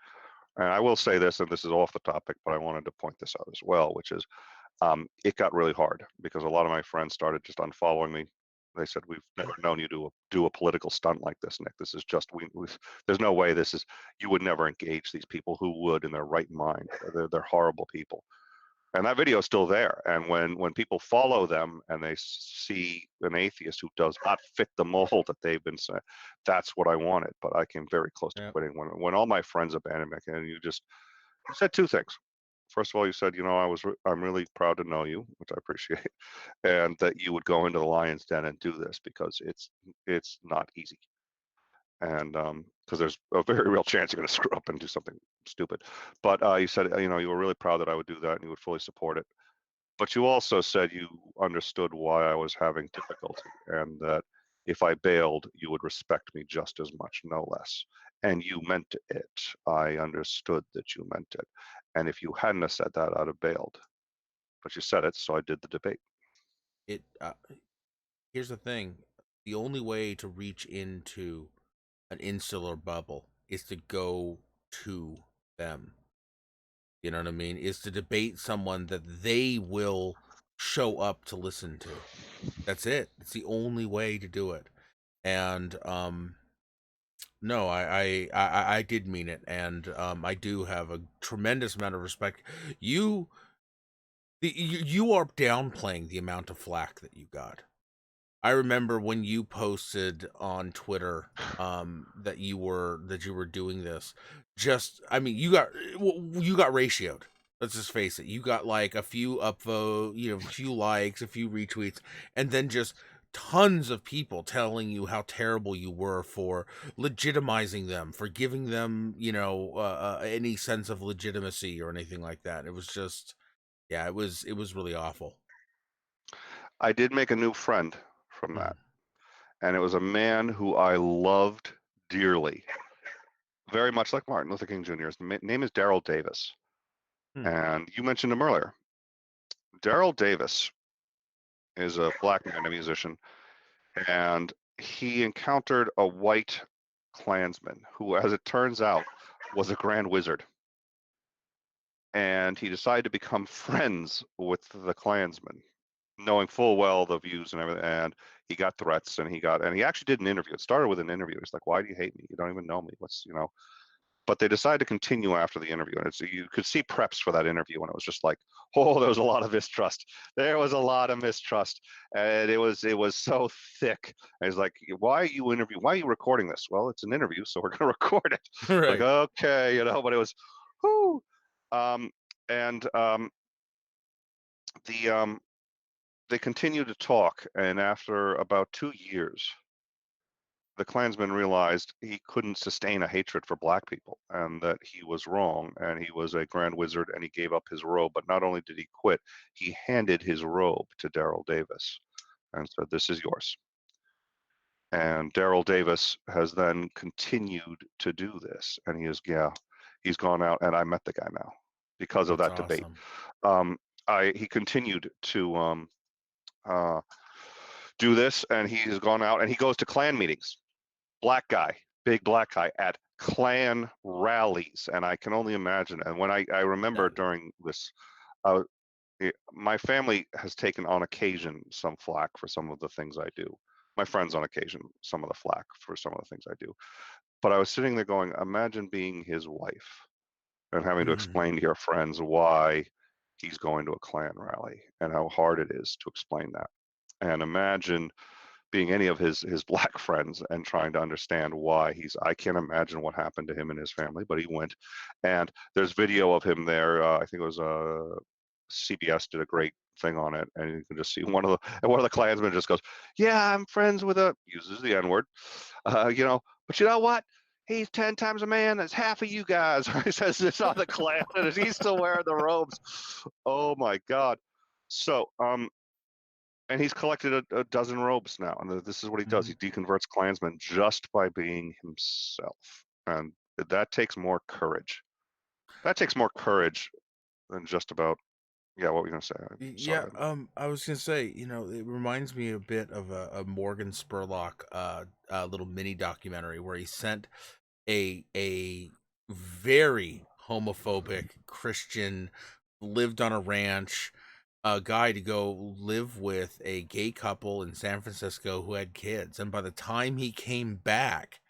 And I will say this, and this is off the topic, but I wanted to point this out as well, which is it got really hard because a lot of my friends started just unfollowing me. They said, "We've never known you to do a political stunt like this, Nick. This is just there's no way this is. You would never engage these people. Who would in their right mind? They're horrible people." And that video is still there. And when people follow them and they see an atheist who does not fit the mold that they've been saying, that's what I wanted. But I came very close to Yeah. quitting when all my friends abandoned me. And you said two things. First of all, you said, I'm really proud to know you, which I appreciate, and that you would go into the lion's den and do this because it's not easy, and because there's a very real chance you're going to screw up and do something stupid. But you said, you were really proud that I would do that and you would fully support it. But you also said you understood why I was having difficulty, and that if I bailed, you would respect me just as much, no less. And you meant it. I understood that you meant it. And if you hadn't have said that, I'd have bailed. But you said it, so I did the debate. It Here's the thing: the only way to reach into an insular bubble is to go to them. You know what I mean? Is to debate someone that they will show up to listen to. That's it. It's the only way to do it. And no, I did mean it, and I do have a tremendous amount of respect. You you are downplaying the amount of flack that you got. I remember when you posted on Twitter that you were doing this. Just, I mean, you got ratioed. Let's just face it. You got like a few upvote, a few likes, a few retweets, and then just tons of people telling you how terrible you were for legitimizing them, for giving them, any sense of legitimacy or anything like that. It was just, yeah, it was really awful. I did make a new friend from Hmm. that, and it was a man who I loved dearly, very much like Martin Luther King Jr. His name is Daryl Davis, Hmm. and you mentioned him earlier. Daryl Davis is a black man, a musician, and he encountered a white Klansman who, as it turns out, was a Grand Wizard. And he decided to become friends with the Klansman, knowing full well the views and everything. And he got threats, and he actually did an interview. It started with an interview. He's like, "Why do you hate me? You don't even know me. What's?" But they decided to continue after the interview, and you could see preps for that interview, and it was just like, oh, there was a lot of mistrust. There was a lot of mistrust, and it was so thick. And he's like, "Why are you interviewing? Why are you recording this?" "Well, it's an interview, so we're going to record it." Like, Right. okay, but it was, whoo, and the they continued to talk, and after about 2 years, the Klansman realized he couldn't sustain a hatred for black people and that he was wrong and he was a Grand Wizard and he gave up his robe. But not only did he quit, he handed his robe to Daryl Davis and said, "This is yours." And Daryl Davis has then continued to do this. And he's gone out, and I met the guy now because of That's that debate. awesome. Um, he continued to uh, do this, and he has gone out and he goes to Klan meetings. Black guy, big black guy at Klan rallies, and I can only imagine. And when I Yeah. remember during this, uh, my family has taken on occasion some flack for some of the things I do. My friends on occasion some of the flack for some of the things I do. But I was sitting there going, imagine being his wife and having to Mhm. explain to your friends why he's going to a Klan rally and how hard it is to explain that. And imagine being any of his black friends and trying to understand why he's I can't imagine what happened to him and his family, but he went. And there's video of him there. I think it was CBS did a great thing on it, and you can just see one of the Klansmen just goes, "Yeah, I'm friends with a," uses the N word, but you know what? He's 10 times a man. That's half of you guys. He says this on the Klan, and he's still wearing the robes. Oh my God. So, and he's collected a dozen robes now, and this is what he does. He Mhm. deconverts Klansmen just by being himself, and that takes more courage. That takes more courage than just about. Yeah, what were you gonna say? I'm Yeah, sorry. I was gonna say, it reminds me a bit of a Morgan Spurlock little mini documentary where he sent a very homophobic Christian, lived on a ranch, guy to go live with a gay couple in San Francisco who had kids. And by the time he came back,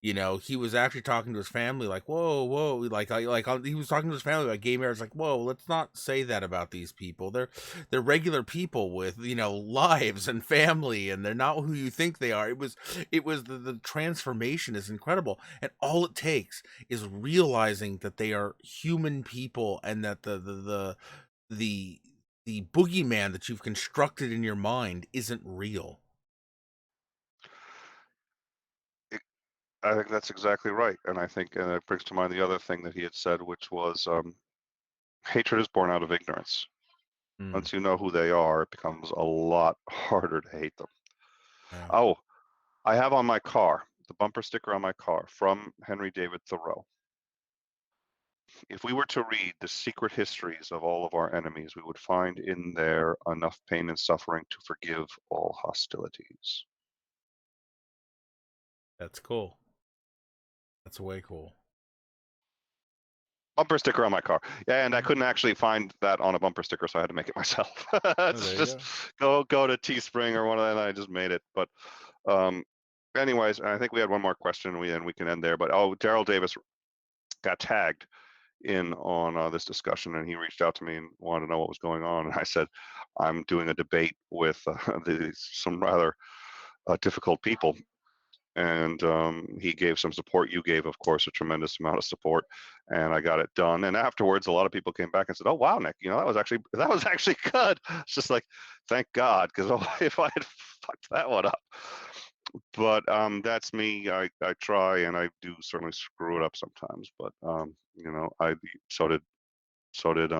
he was actually talking to his family like, "Whoa, whoa!" He was talking to his family about gay marriage, like, "Whoa, let's not say that about these people. They're regular people with lives and family, and they're not who you think they are." It was the transformation is incredible, and all it takes is realizing that they are human people, and that the the boogeyman that you've constructed in your mind isn't real. It, I think that's exactly right, and I think, and it brings to mind the other thing that he had said, which was, hatred is born out of ignorance. Mm, Once you know who they are, it becomes a lot harder to hate them. yeah. Oh, I have on my car the bumper sticker on my car from Henry David Thoreau. If we were to read the secret histories of all of our enemies, we would find in there enough pain and suffering to forgive all hostilities. That's cool. That's way cool. Bumper sticker on my car. Yeah, and I Mhm. couldn't actually find that on a bumper sticker, so I had to make it myself. Oh, It's there you just go. go to Teespring or one of them, and I just made it. But um, anyways, I think we had one more question, and we can end there. But Daryl Davis got tagged in on this discussion, and he reached out to me and wanted to know what was going on. And I said, I'm doing a debate with some rather difficult people. And he gave some support. You gave, of course, a tremendous amount of support, and I got it done. And afterwards, a lot of people came back and said, "Oh, wow, Nick, that was actually good." It's just like, thank God, because if I had fucked that one up. But that's me. I try, and I do certainly screw it up sometimes. But I so did so did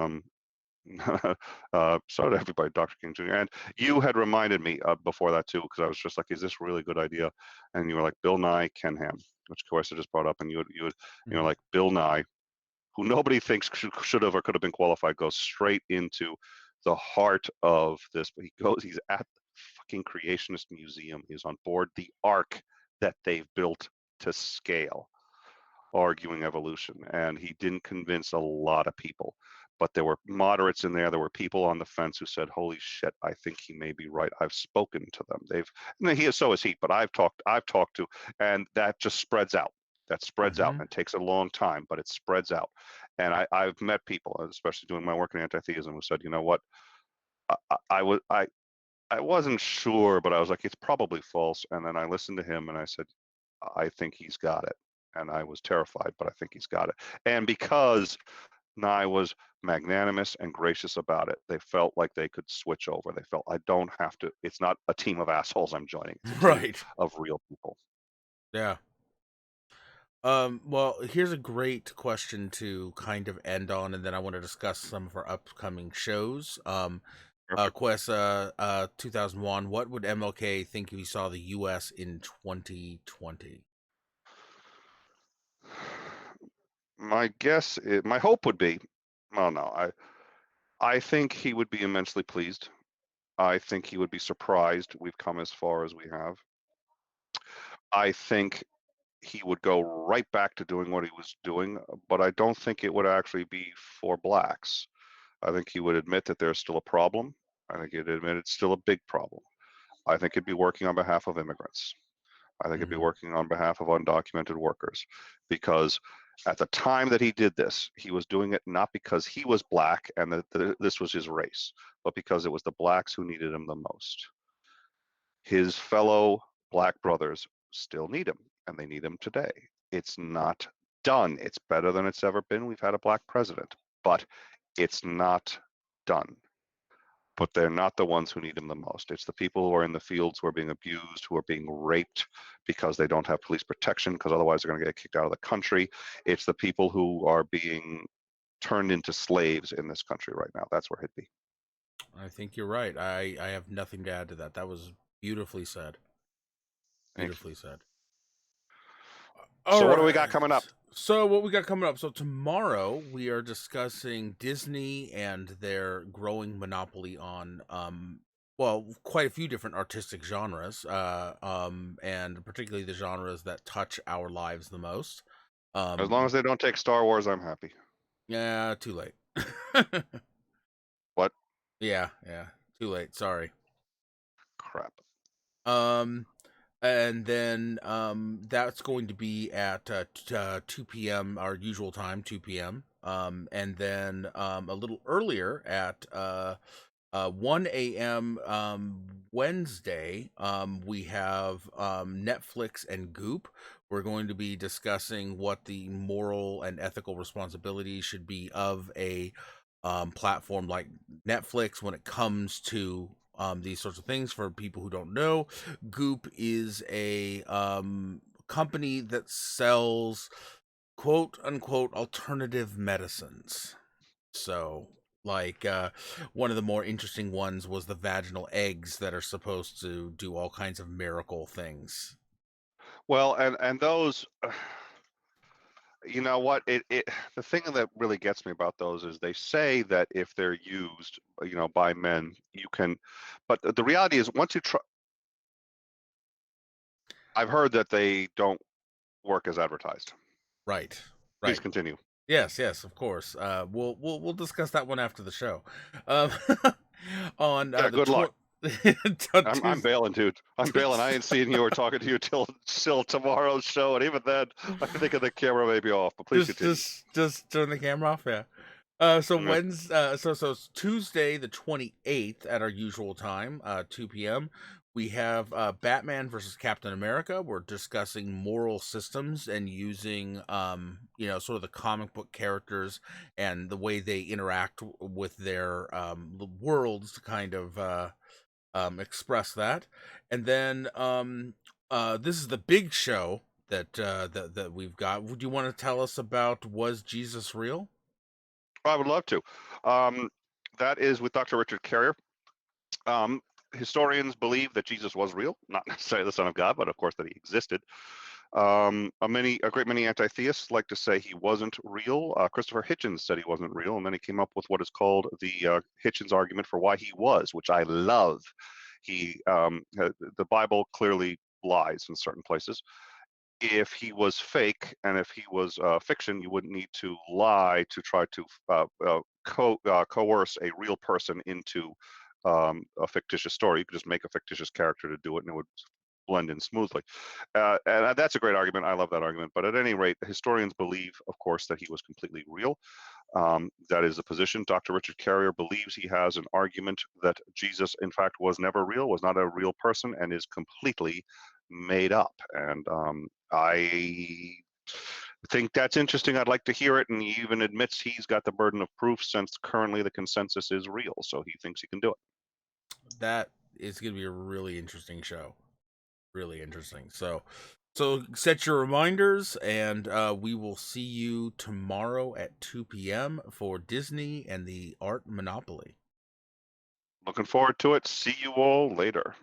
everybody, Dr. King Jr. And you had reminded me before that too, because I was just like, "Is this really a good idea?" And you were like, "Bill Nye, Ken Ham," which of course I just brought up, and Mhm. like Bill Nye, who nobody thinks should have or could have been qualified, goes straight into the heart of this. But he's at the fucking Creationist Museum. He's on board the Ark that they've built to scale, arguing evolution, and he didn't convince a lot of people, but there were moderates in there. There were people on the fence who said, holy shit, I think he may be right. I've spoken to them. So is he, but I've talked to, and that just spreads out. That spreads out, Mhm. and it takes a long time, but it spreads out. And I've met people, especially doing my work in anti-theism, who said, you know what, I wasn't sure, but I was like, it's probably false. And then I listened to him and I said, I think he's got it. And I was terrified, but I think he's got it. And because Nye was magnanimous and gracious about it, they felt like they could switch over. They felt, I don't have to, it's not a team of assholes I'm joining, it's a team Right. of real people. Yeah. Well, here's a great question to kind of end on, and then I want to discuss some of our upcoming shows. Perfect. Quest, 2001. What would MLK think if he saw the U.S. in 2020? My hope would be, well, no, I think he would be immensely pleased. I think he would be surprised we've come as far as we have. I think he would go right back to doing what he was doing, but I don't think it would actually be for blacks. I think he would admit that there's still a problem. I think he'd admit it's still a big problem. I think he'd be working on behalf of immigrants. I think he'd be Hmm. working on behalf of undocumented workers, because at the time that he did this, he was doing it not because he was black and that this was his race, but because it was the blacks who needed him the most. His fellow black brothers still need him, and they need him today. It's not done. It's better than it's ever been. We've had a black president, but it's not done. But they're not the ones who need him the most. It's the people who are in the fields who are being abused, who are being raped because they don't have police protection, because otherwise they're going to get kicked out of the country. It's the people who are being turned into slaves in this country right now. That's where he'd be. I think you're right. I have nothing to add to that. That was beautifully said. Thank you. Beautifully said. All So what do we got right. coming up? So what we got coming up? So tomorrow we are discussing Disney and their growing monopoly on well, quite a few different artistic genres, and particularly the genres that touch our lives the most. As long Um, as they don't take Star Wars, I'm happy. yeah, too late. What Yeah, too late. Sorry. crap? Um, and then that's going to be at 2 p.m. our usual time, 2 p.m. And then a little earlier at 1 a.m. Wednesday, we have Netflix and Goop. We're going to be discussing what the moral and ethical responsibility should be of a platform like Netflix when it comes to these sorts of things. For people who don't know, Goop is a company that sells quote unquote alternative medicines. So, like, one of the more interesting ones was the vaginal eggs that are supposed to do all kinds of miracle things. Well, and those, you know what? It the thing that really gets me about those is they say that if they're used, by men, you can, but the reality is once you try, I've heard that they don't work as advertised. Right, Please right. continue. Yes, of course. We'll discuss that one after the show. Um, on Yeah, the good luck. on I'm Tuesday. bailing, dude. I'm bailing. I ain't seeing you or talking to you till tomorrow's show, and even then, I think the camera may be off. But please continue. Just turn the camera off. Yeah. So Yeah. Wednesday, so it's Tuesday the 28th at our usual time, 2 p.m. We have Batman versus Captain America. We're discussing moral systems and using, sort of the comic book characters and the way they interact with their worlds to kind of express that. And then this is the big show that we've got. Would you want to tell us about Was Jesus Real? I would love to. Um, that is with Dr. Richard Carrier. Um, Historians believe that Jesus was real, not necessarily the Son of God, but of course that he existed. A great many anti-theists like to say he wasn't real. Christopher Hitchens said he wasn't real, and then he came up with what is called the Hitchens argument for why he was, which I love. The Bible clearly lies in certain places. If he was fake and if he was fiction, you wouldn't need to lie to try to coerce a real person into a fictitious story. You could just make a fictitious character to do it, and it would blend in smoothly. And that's a great argument. I love that argument. But at any rate, historians believe, of course, that he was completely real. That is the position. Dr. Richard Carrier believes he has an argument that Jesus, in fact, was never real, was not a real person, and is completely made up. And I think that's interesting. I'd like to hear it. And he even admits he's got the burden of proof since currently the consensus is real. So he thinks he can do it. That is going to be a really interesting show. Really interesting. So set your reminders, and we will see you tomorrow at 2 p.m. for Disney and the Art Monopoly. Looking forward to it. See you all later.